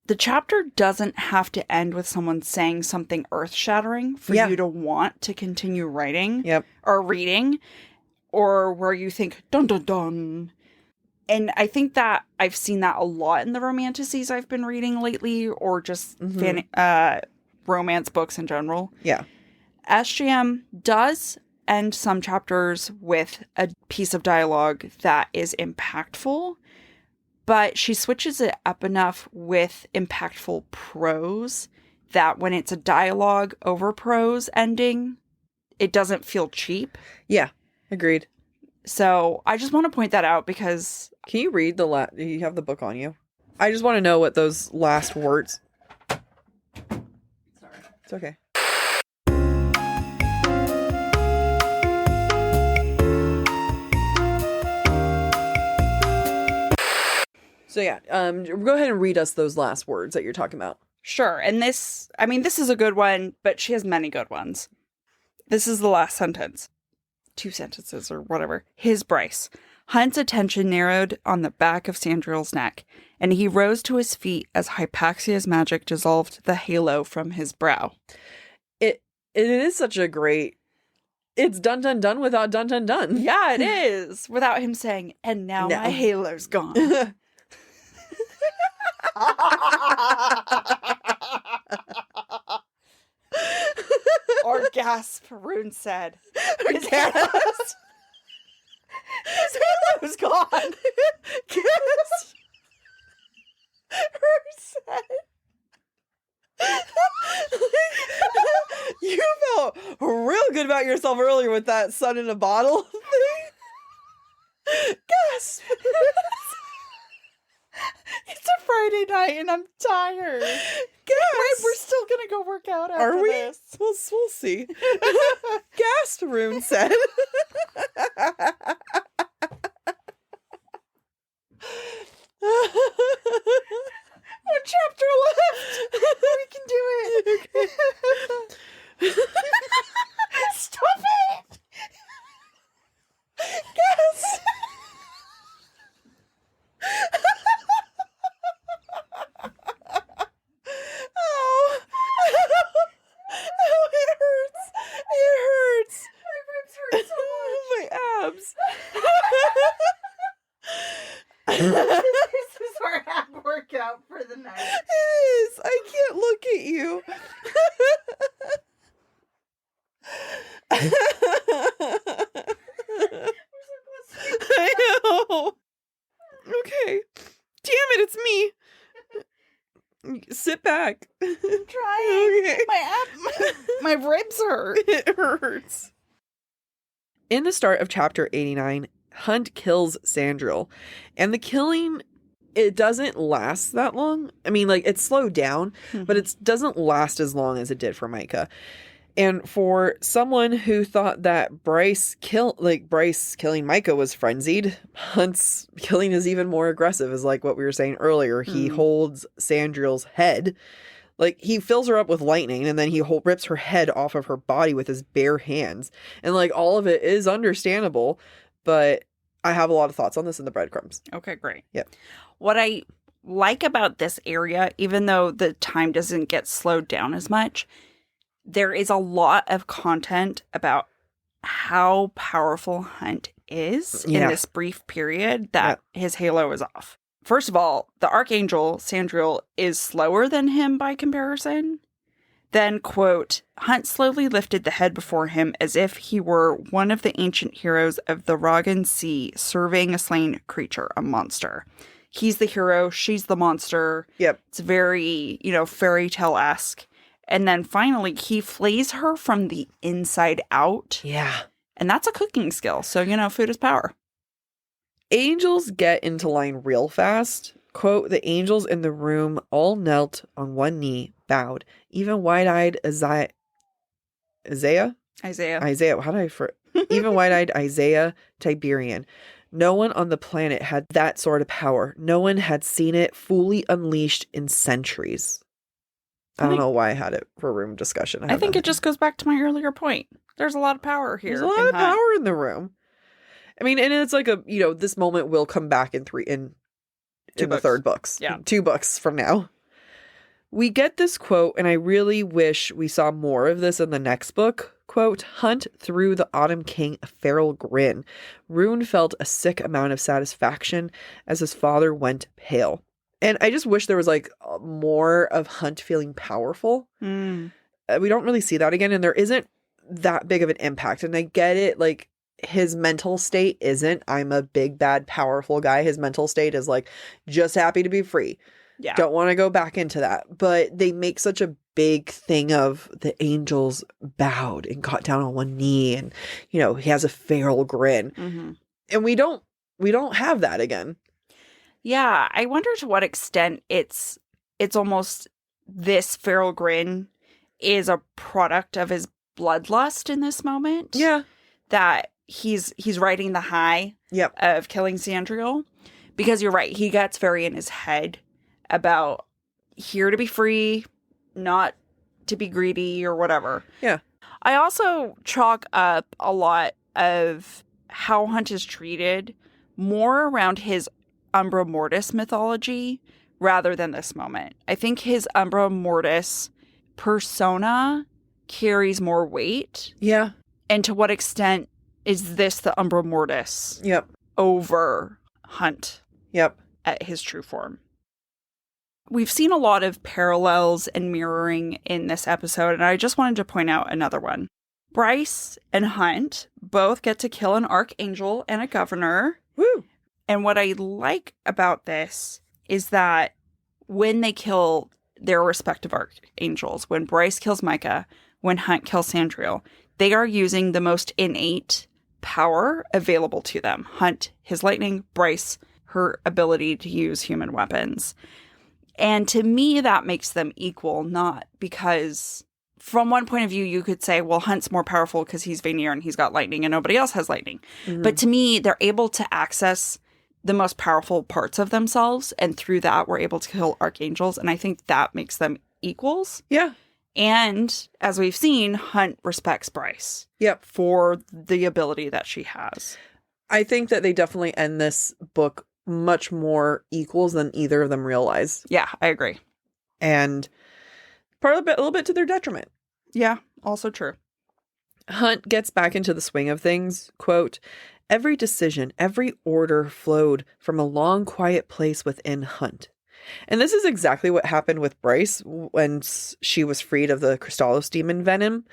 the chapter doesn't have to end with someone saying something earth-shattering for you to want to continue writing or reading, or where you think, dun, dun, dun. And I think that I've seen that a lot in the romanticies I've been reading lately, or just romance books in general. Yeah. SJM does end some chapters with a piece of dialogue that is impactful, but she switches it up enough with impactful prose that when it's a dialogue over prose ending, it doesn't feel cheap. Yeah, agreed. So I just want to point that out because... Can you read you have the book on you? I just want to know what those last words... It's okay. So yeah, go ahead and read us those last words that you're talking about. Sure. And this is a good one, but she has many good ones. This is the last sentence. 2 sentences or whatever. His Bryce. Hunt's attention narrowed on the back of Sandriel's neck, and he rose to his feet as Hypaxia's magic dissolved the halo from his brow. It is such a great... It's dun dun dun without dun dun dun. Yeah, it is. Without him saying, and now my halo's gone. Or gasp, Rune said. His halo's gone. Gasp. Rune said. You felt real good about yourself earlier with that sun in a bottle thing. Gasp. It's a Friday night and I'm tired. Gasp. We're still gonna go work out after Are we? this. We'll see. Gasp, Rune said. One chapter left. We can do it. Okay. Stop it. Yes. Oh. Oh, it hurts. It hurts. My ribs hurt so much. My abs. This is our ab workout for the night. It is. I can't look at you. I know. Okay. Damn it, it's me. Sit back. I'm trying. Okay. My ribs hurt. It hurts. In the start of chapter 89, Hunt kills Sandriel, and the killing, it doesn't last that long. I mean, like, it's slowed down, but it doesn't last as long as it did for Micah. And for someone who thought that Bryce killing Micah was frenzied, Hunt's killing is even more aggressive, is like what we were saying earlier. He holds Sandriel's head. Like, he fills her up with lightning, and then he rips her head off of her body with his bare hands. And, like, all of it is understandable, but I have a lot of thoughts on this in the breadcrumbs. Okay, great. Yep. What I like about this area, even though the time doesn't get slowed down as much, there is a lot of content about how powerful Hunt is in this brief period that his halo is off. First of all, the archangel, Sandriel, is slower than him by comparison. Then, quote, Hunt slowly lifted the head before him as if he were one of the ancient heroes of the Rogan Sea serving a slain creature, a monster. He's the hero, she's the monster. Yep. It's very, fairy tale-esque. And then finally, he flays her from the inside out. Yeah. And that's a cooking skill. So, food is power. Angels get into line real fast. Quote, the angels in the room all knelt on one knee, bowed. Even wide-eyed Isaiah? Isaiah. How did I even wide-eyed Isaiah Tiberian. No one on the planet had that sort of power. No one had seen it fully unleashed in centuries. I don't know why I had it for room discussion. I think it just goes back to my earlier point. There's a lot of power here. There's a lot of power in the room. I mean, and it's like this moment will come back in the third books. Yeah. 2 books from now. We get this quote, and I really wish we saw more of this in the next book. Quote, Hunt threw the Autumn King a feral grin. Rune felt a sick amount of satisfaction as his father went pale. And I just wish there was more of Hunt feeling powerful. We don't really see that again, and there isn't that big of an impact. And I get it, his mental state isn't, I'm a big, bad, powerful guy. His mental state is just happy to be free. Yeah. Don't want to go back into that. But they make such a big thing of the angels bowed and got down on one knee, and, he has a feral grin. Mm-hmm. And we don't have that again. Yeah, I wonder to what extent it's almost this feral grin is a product of his bloodlust in this moment. Yeah. That he's riding the high of killing Sandriel. Because you're right, he gets very in his head about here to be free, not to be greedy or whatever. Yeah. I also chalk up a lot of how Hunt is treated more around his Umbra Mortis mythology rather than this moment. I think his Umbra Mortis persona carries more weight. Yeah. And to what extent is this the Umbra Mortis over Hunt at his true form? We've seen a lot of parallels and mirroring in this episode, and I just wanted to point out another one. Bryce and Hunt both get to kill an archangel and a governor. Woo! And what I like about this is that when they kill their respective archangels, when Bryce kills Micah, when Hunt kills Sandriel, they are using the most innate power available to them. Hunt, his lightning, Bryce, her ability to use human weapons. And to me, that makes them equal, not because from one point of view, you could say, well, Hunt's more powerful because he's Vanir and he's got lightning and nobody else has lightning. Mm-hmm. But to me, they're able to access the most powerful parts of themselves. And through that, we're able to kill archangels. And I think that makes them equals. Yeah. And as we've seen, Hunt respects Bryce. Yep. For the ability that she has. I think that they definitely end this book much more equals than either of them realize. Yeah, I agree. And a little bit to their detriment. Yeah, also true. Hunt gets back into the swing of things. Quote, every decision, every order flowed from a long, quiet place within Hunt. And this is exactly what happened with Bryce when she was freed of the Crystallos demon venom.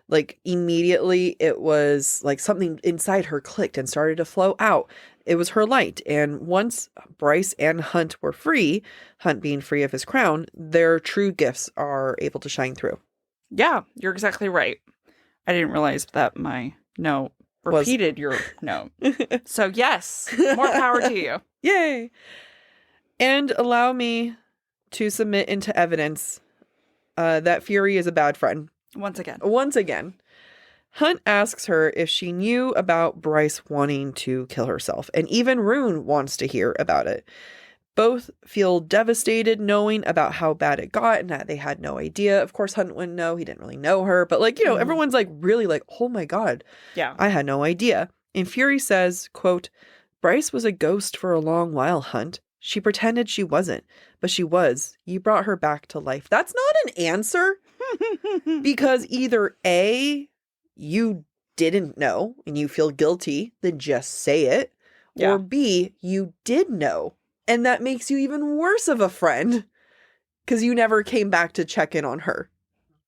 Like, immediately it was like something inside her clicked and started to flow out. It was her light. And once Bryce and Hunt were free, Hunt being free of his crown, their true gifts are able to shine through. Yeah, you're exactly right. I didn't realize that my note repeated your note. So yes, more power to you. Yay. And allow me to submit into evidence that Fury is a bad friend. Once again. Hunt asks her if she knew about Bryce wanting to kill herself, and even Rune wants to hear about it. Both feel devastated knowing about how bad it got and that they had no idea. Of course, Hunt wouldn't know. He didn't really know her. But, like, you know, everyone's like really like, oh my God. Yeah. I had no idea. And Fury says, quote, Bryce was a ghost for a long while, Hunt. She pretended she wasn't, but she was. You brought her back to life. That's not an answer. Because either A, you didn't know and you feel guilty, then just say it. Yeah. Or B, you did know. And that makes you even worse of a friend because you never came back to check in on her.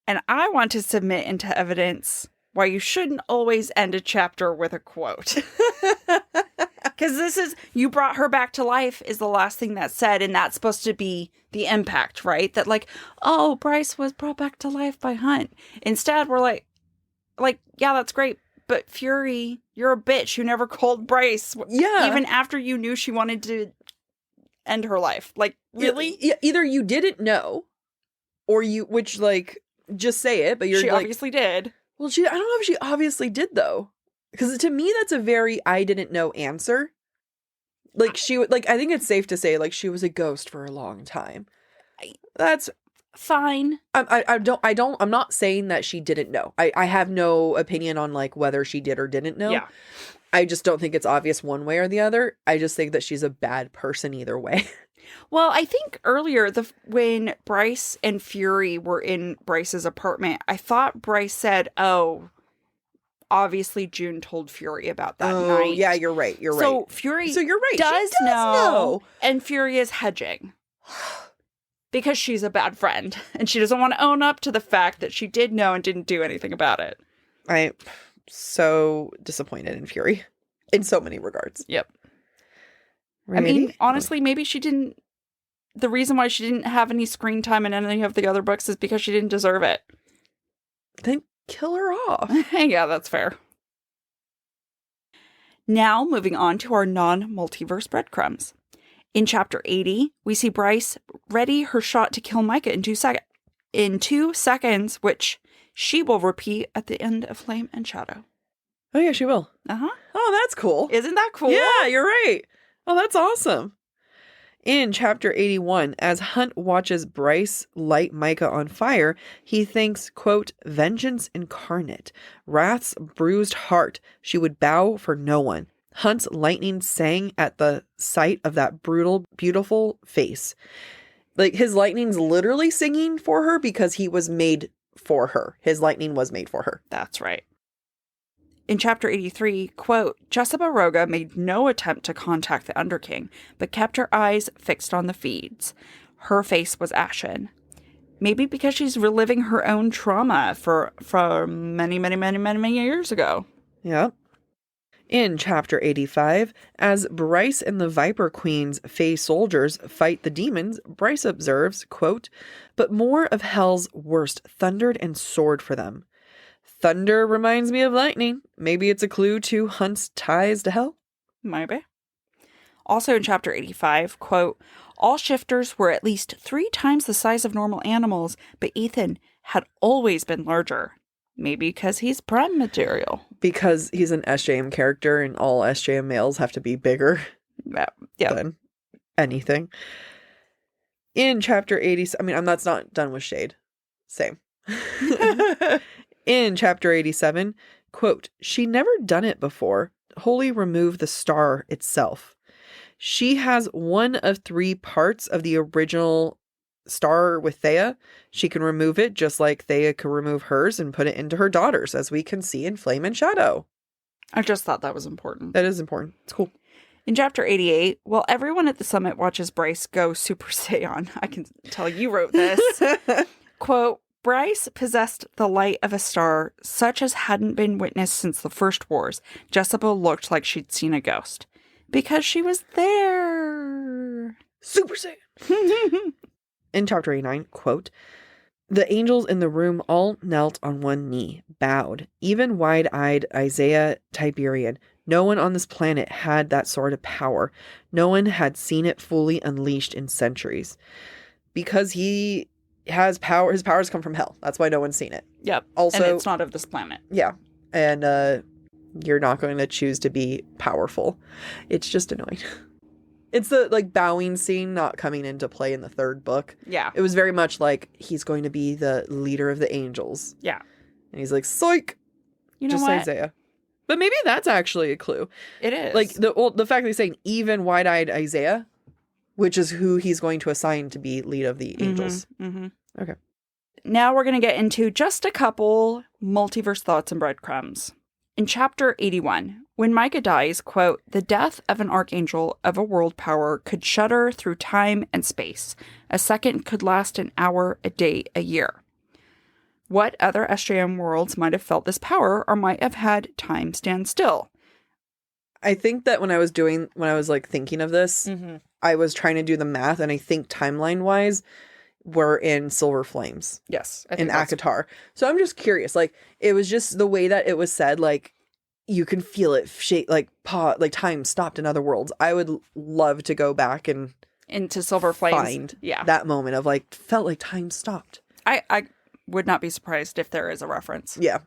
And I want to submit into evidence why you shouldn't always end a chapter with a quote. Because this is, you brought her back to life is the last thing that's said. And that's supposed to be the impact, right? That like, oh, Bryce was brought back to life by Hunt. Instead, we're like, yeah, that's great. But Fury, you're a bitch. You never called Bryce. Yeah. Even after you knew she wanted to end her life. Like, really? Yeah, either you didn't know or you, which like, just say it, but you're she like, obviously did. Well, I don't know if she obviously did though. Because to me, that's a very I didn't know answer. Like I think it's safe to say like she was a ghost for a long time. That's fine. I'm not saying that she didn't know. I have no opinion on like whether she did or didn't know. Yeah. I just don't think it's obvious one way or the other. I just think that she's a bad person either way. Well, I think earlier when Bryce and Fury were in Bryce's apartment, I thought Bryce said, oh, obviously June told Fury about that night. Oh, yeah, you're right. You're so right. Fury you're right. does know. And Fury is hedging. Because she's a bad friend. And she doesn't want to own up to the fact that she did know and didn't do anything about it. I'm so disappointed in Fury. In so many regards. Yep. Ready? I mean, honestly, maybe she didn't. The reason why she didn't have any screen time in any of the other books is because she didn't deserve it. Then kill her off. Yeah, that's fair. Now, moving on to our non-multiverse breadcrumbs. In chapter 80, we see Bryce ready her shot to kill Micah in 2 seconds, which she will repeat at the end of Flame and Shadow. Oh, yeah, she will. Uh-huh. Oh, that's cool. Isn't that cool? Yeah, you're right. Oh, that's awesome. In chapter 81, as Hunt watches Bryce light Micah on fire, he thinks, quote, vengeance incarnate, wrath's bruised heart, she would bow for no one. Hunt's lightning sang at the sight of that brutal, beautiful face. Like, his lightning's literally singing for her because he was made for her. His lightning was made for her. That's right. In chapter 83, quote, Jessica Roga made no attempt to contact the Underking, but kept her eyes fixed on the feeds. Her face was ashen. Maybe because she's reliving her own trauma from many years ago. Yep. In chapter 85, as Bryce and the Viper Queen's Fey soldiers fight the demons, Bryce observes, quote, but more of hell's worst thundered and soared for them. Thunder reminds me of lightning. Maybe it's a clue to Hunt's ties to hell? Maybe. Also in chapter 85, quote, all shifters were at least 3 times the size of normal animals, but Ithan had always been larger. Maybe because he's prime material. Because he's an SJM character and all SJM males have to be bigger than anything. In chapter 80, that's not done with shade. Same. In chapter 87, quote, she never done it before, wholly remove the star itself. She has one of 3 parts of the original star with Thea. She can remove it just like Thea could remove hers and put it into her daughters, as we can see in Flame and Shadow. I just thought that was important. That is important. It's cool. In chapter 88, while everyone at the summit watches Bryce go Super Saiyan, I can tell you wrote this, quote, Bryce possessed the light of a star such as hadn't been witnessed since the first wars. Jessica looked like she'd seen a ghost. Because she was there. Super Saiyan. In chapter 89, quote, the angels in the room all knelt on one knee, bowed, even wide-eyed Isaiah Tiberian. No one on this planet had that sort of power. No one had seen it fully unleashed in centuries. Because he has power, his powers come from hell. That's why no one's seen it. Yep. Also, and it's not of this planet. Yeah. And you're not going to choose to be powerful. It's just annoying. It's the bowing scene not coming into play in the 3rd book. Yeah. It was very much like he's going to be the leader of the angels. Yeah. And he's like, psych. You know just what? Isaiah. But maybe that's actually a clue. It is. Like the fact that he's saying even wide-eyed Isaiah, which is who he's going to assign to be lead of the angels. Mm-hmm. Okay. Now we're going to get into just a couple multiverse thoughts and breadcrumbs. In chapter 81, when Micah dies, quote, the death of an archangel of a world power could shudder through time and space. A second could last an hour, a day, a year. What other SJM worlds might have felt this power or might have had time stand still? I think that when I was thinking of this, I was trying to do the math, and I think timeline-wise, we're in Silver Flames. Yes. In Akatar. So I'm just curious, it was just the way that it was said, you can feel it shake, time stopped in other worlds. I would love to go back and into Silver Flames. Find that moment of felt like time stopped. I would not be surprised if there is a reference. Yeah.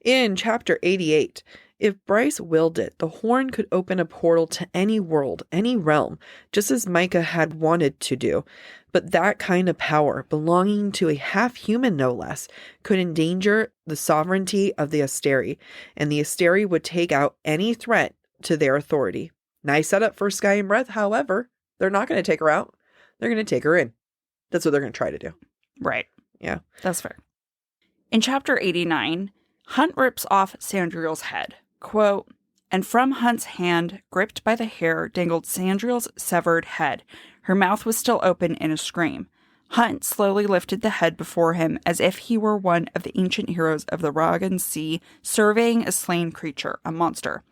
In chapter 88, if Bryce willed it, the horn could open a portal to any world, any realm, just as Micah had wanted to do. But that kind of power, belonging to a half-human no less, could endanger the sovereignty of the Asteri, and the Asteri would take out any threat to their authority. Nice setup for Sky and Breath, however, they're not going to take her out. They're going to take her in. That's what they're going to try to do. Right. Yeah. That's fair. In chapter 89, Hunt rips off Sandriel's head. Quote, and from Hunt's hand, gripped by the hair, dangled Sandriel's severed head. Her mouth was still open in a scream. Hunt slowly lifted the head before him as if he were one of the ancient heroes of the Ragan Sea, surveying a slain creature, a monster.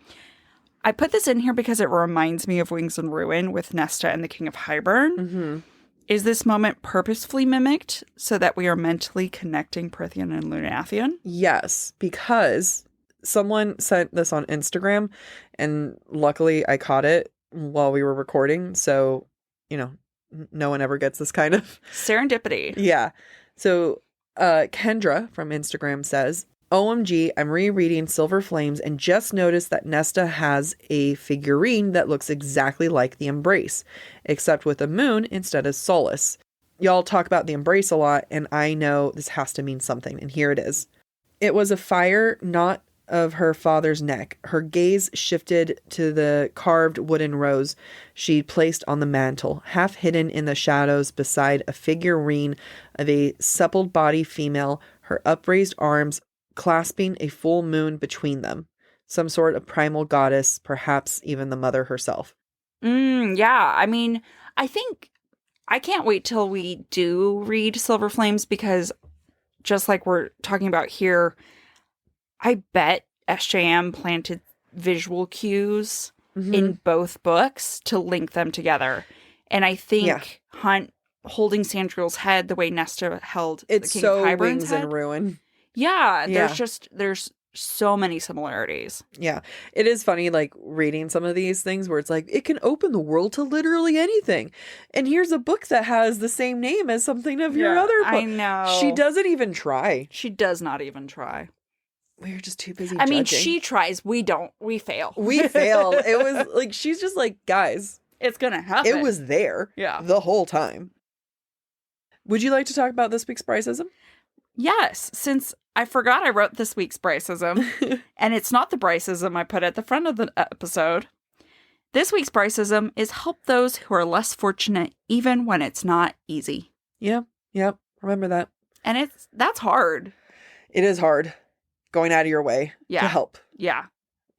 I put this in here because it reminds me of Wings and Ruin with Nesta and the King of Hybern. Mm-hmm. Is this moment purposefully mimicked so that we are mentally connecting Prythian and Lunathion? Yes, because someone sent this on Instagram, and luckily I caught it while we were recording, so, no one ever gets this kind of serendipity. Yeah. So Kendra from Instagram says, OMG, I'm rereading Silver Flames and just noticed that Nesta has a figurine that looks exactly like the Embrace, except with a moon instead of Solace. Y'all talk about the Embrace a lot, and I know this has to mean something, and here it is. It was a fire not of her father's neck. Her gaze shifted to the carved wooden rose she'd placed on the mantle, half hidden in the shadows beside a figurine of a supple body female, her upraised arms clasping a full moon between them. Some sort of primal goddess, perhaps even the mother herself. Yeah, I mean, I think I can't wait till we do read Silver Flames because just like we're talking about here, I bet SJM planted visual cues in both books to link them together. And I think Hunt holding Sandriel's head the way Nesta held the King of Hybern's Wings head. in Ruin. Yeah, there's so many similarities. Yeah. It is funny, like, reading some of these things where it's like, it can open the world to literally anything. And here's a book that has the same name as something of your other book. I know. She doesn't even try. She does not even try. We're just too busy I mean, judging. she tries. We don't. We fail. We fail. It was like, she's just like, guys. It's going to happen. It was there the whole time. Would you like to talk about this week's Bryce-ism? Yes, since I forgot I wrote this week's Bryce-ism, and it's not the Bryce-ism I put at the front of the episode. This week's Bryce-ism is help those who are less fortunate even when it's not easy. Yeah, yep. Remember that. And that's hard. It is hard going out of your way to help. Yeah.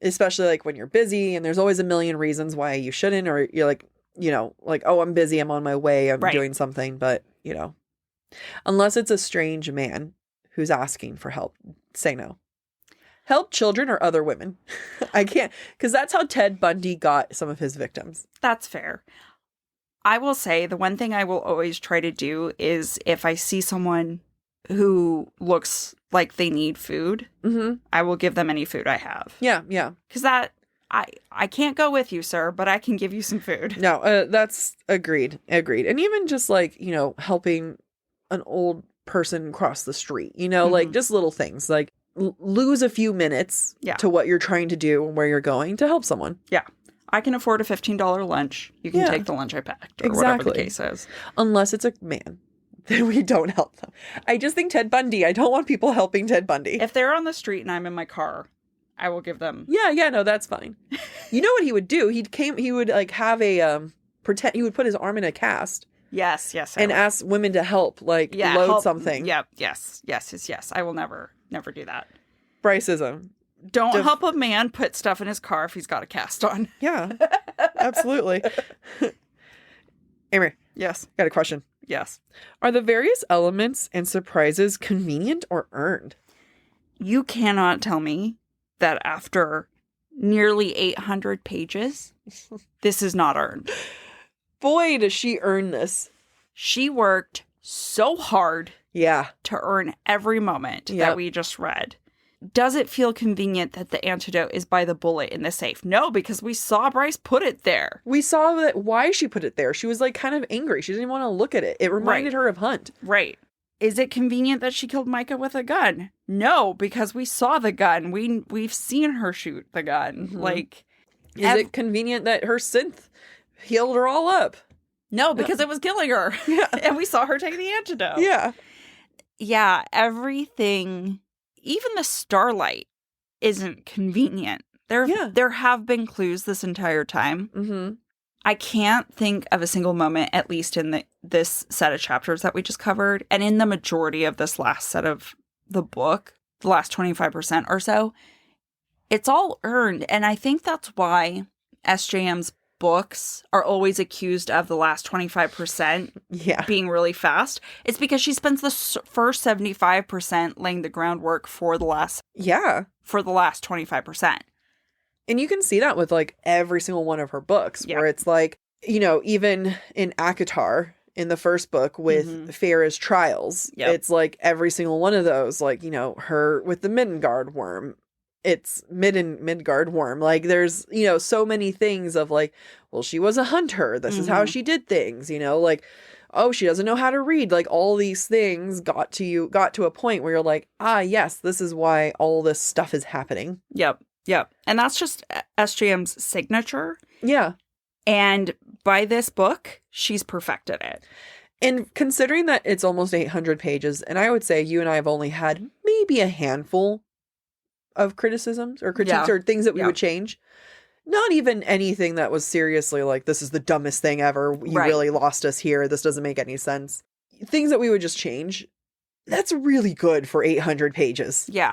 Especially like when you're busy and there's always a million reasons why you shouldn't, or you're like, you know, like, oh, I'm busy, I'm on my way, I'm doing something, but, you know, unless it's a strange man who's asking for help, say no. Help children or other women. I can't, because that's how Ted Bundy got some of his victims. That's fair. I will say the one thing I will always try to do is if I see someone who looks like they need food, I will give them any food I have. Yeah, yeah. Because I can't go with you, sir, but I can give you some food. No, that's agreed. And even just like, you know, helping an old person cross the street, you know, like just little things like lose a few minutes to what you're trying to do and where you're going to help someone. Yeah. I can afford a $15 lunch. You can take the lunch I packed or whatever the case is. Unless it's a man. Then we don't help them. I just think Ted Bundy. I don't want people helping Ted Bundy. If they're on the street and I'm in my car, I will give them. Yeah, no, that's fine. You know what he would do? He would like have a pretend. He would put his arm in a cast. Yes. And ask women to help, like load something. Yeah, yes. I will never do that. Bryce-ism. Don't help a man put stuff in his car if he's got a cast on. Yeah, absolutely. Amy. Yes. Got a question. Yes. Are the various elements and surprises convenient or earned? You cannot tell me that after nearly 800 pages, this is not earned. Boy, does she earn this. She worked so hard to earn every moment that we just read. Does it feel convenient that the antidote is by the bullet in the safe? No, because we saw Bryce put it there. We saw that why she put it there. She was like kind of angry. She didn't even want to look at it. It reminded her of Hunt. Right. Is it convenient that she killed Micah with a gun? No, because we saw the gun. We've seen her shoot the gun. Like, is it convenient that her synth healed her all up? No, because it was killing her. Yeah. And we saw her take the antidote. Yeah. Yeah, everything, even the starlight isn't convenient. There have been clues this entire time. Mm-hmm. I can't think of a single moment, at least in this set of chapters that we just covered, and in the majority of this last set of the book, the last 25% or so, it's all earned. And I think that's why SJM's books are always accused of the last 25% being really fast. It's because she spends the first 75% laying the groundwork for the last 25%. And you can see that with like every single one of her books where it's like, you know, even in ACOTAR in the first book with Farah's trials, it's like every single one of those, like, you know, her with the Midgard worm. It's Midgard worm. Like there's, you know, so many things of like, well, she was a hunter. This is how she did things, you know, like oh, she doesn't know how to read. Like all these things got to a point where you're like, ah, yes, this is why all this stuff is happening. Yep. And that's just SJM's signature. Yeah. And by this book, she's perfected it. And considering that it's almost 800 pages, and I would say you and I have only had maybe a handful of criticisms or critiques or things that we would change. Not even anything that was seriously like, this is the dumbest thing ever. You really lost us here. This doesn't make any sense. Things that we would just change. That's really good for 800 pages. Yeah.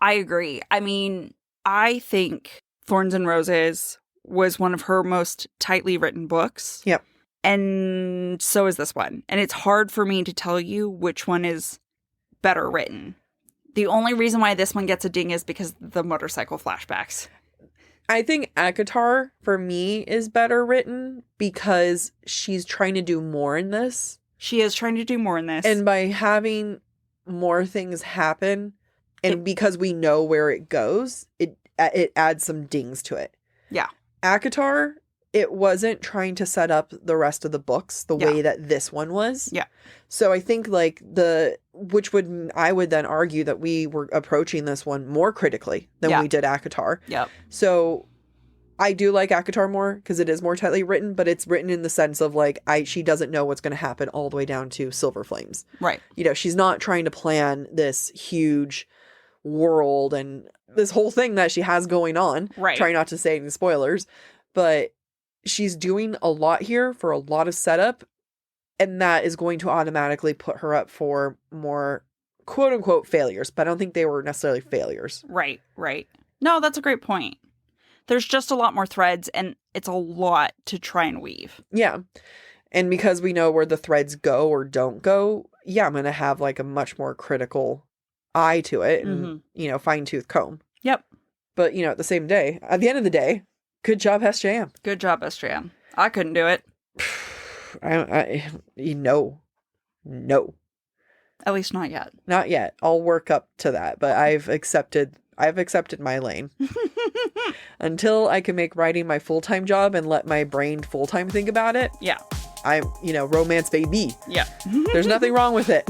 I agree. I mean, I think Thorns and Roses was one of her most tightly written books. Yep. And so is this one. And it's hard for me to tell you which one is better written. The only reason why this one gets a ding is because the motorcycle flashbacks. I think ACOTAR, for me, is better written because she's trying to do more in this. She is trying to do more in this. And by having more things happen, and because we know where it goes, it adds some dings to it. Yeah. ACOTAR, it wasn't trying to set up the rest of the books the way that this one was. Yeah. So I think like I would then argue that we were approaching this one more critically than we did ACOTAR. Yep. So I do like ACOTAR more because it is more tightly written, but it's written in the sense of like she doesn't know what's going to happen all the way down to Silver Flames. Right. You know, she's not trying to plan this huge world and this whole thing that she has going on. Right. Try not to say any spoilers, but she's doing a lot here for a lot of setup, and that is going to automatically put her up for more quote unquote failures, but I don't think they were necessarily failures. Right. No, that's a great point. There's just a lot more threads, and it's a lot to try and weave. Yeah. And because we know where the threads go or don't go, I'm going to have like a much more critical eye to it and, fine tooth comb. Yep. But, at the same day, at the end of the day, good job, SJM. Good job, SJM. I couldn't do it. No. At least not yet. Not yet. I'll work up to that, but I've accepted my lane. Until I can make writing my full-time job and let my brain full-time think about it. Yeah. I'm, romance baby. Yeah. There's nothing wrong with it.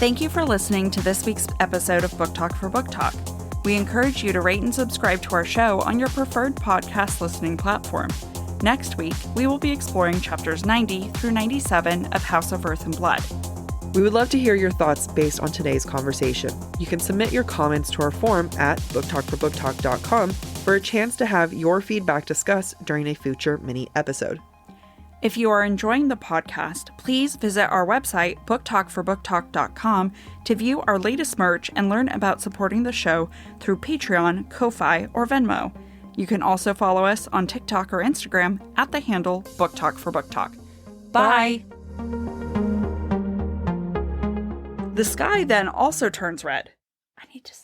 Thank you for listening to this week's episode of Book Talk for Book Talk. We encourage you to rate and subscribe to our show on your preferred podcast listening platform. Next week, we will be exploring chapters 90 through 97 of House of Earth and Blood. We would love to hear your thoughts based on today's conversation. You can submit your comments to our forum at booktalkforbooktalk.com for a chance to have your feedback discussed during a future mini episode. If you are enjoying the podcast, please visit our website, booktalkforbooktalk.com, to view our latest merch and learn about supporting the show through Patreon, Ko-Fi, or Venmo. You can also follow us on TikTok or Instagram at the handle booktalkforbooktalk. Bye! The sky then also turns red. I need to...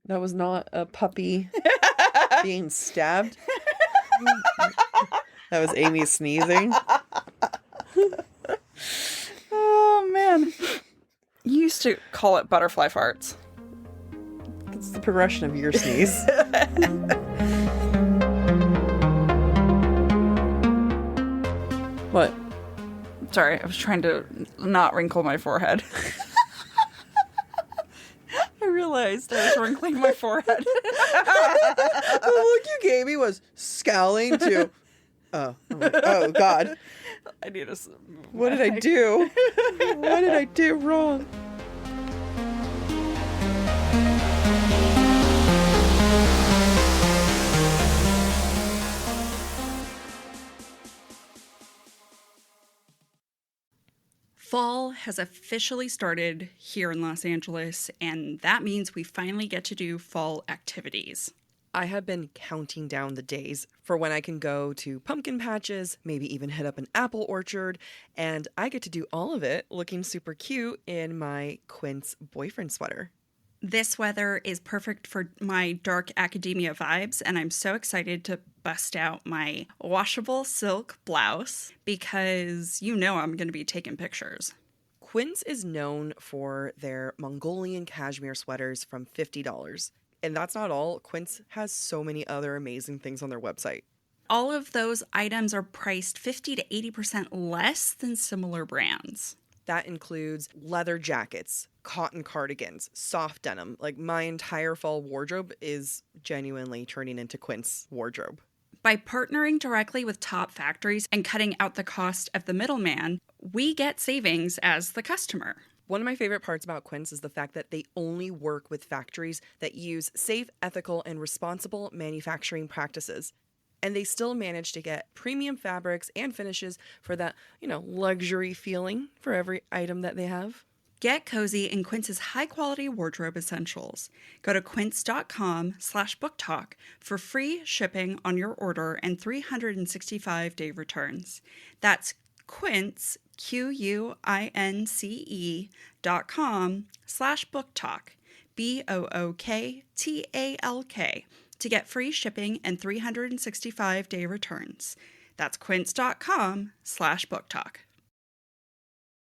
That was not a puppy being stabbed. That was Amy sneezing. Oh, man. You used to call it butterfly farts. It's the progression of your sneeze. What? Sorry, I was trying to not wrinkle my forehead. I realized I was wrinkling my forehead. The look you gave me was scowling to, oh God. I need to... What did I do? What did I do wrong? Fall has officially started here in Los Angeles, and that means we finally get to do fall activities. I have been counting down the days for when I can go to pumpkin patches, maybe even hit up an apple orchard, and I get to do all of it looking super cute in my Quince boyfriend sweater. This weather is perfect for my dark academia vibes, and I'm so excited to bust out my washable silk blouse because I'm going to be taking pictures. Quince is known for their Mongolian cashmere sweaters from $50. And that's not all. Quince has so many other amazing things on their website. All of those items are priced 50 to 80% less than similar brands. That includes leather jackets, cotton cardigans, soft denim. Like, my entire fall wardrobe is genuinely turning into Quince wardrobe. By partnering directly with top factories and cutting out the cost of the middleman, we get savings as the customer. One of my favorite parts about Quince is the fact that they only work with factories that use safe, ethical, and responsible manufacturing practices. And they still manage to get premium fabrics and finishes for that, luxury feeling for every item that they have. Get cozy in Quince's high-quality wardrobe essentials. Go to quince.com/booktalk for free shipping on your order and 365-day returns. That's Quince, QUINCE.com/booktalk, BOOKTALK, to get free shipping and 365-day returns. That's quince.com/booktalk.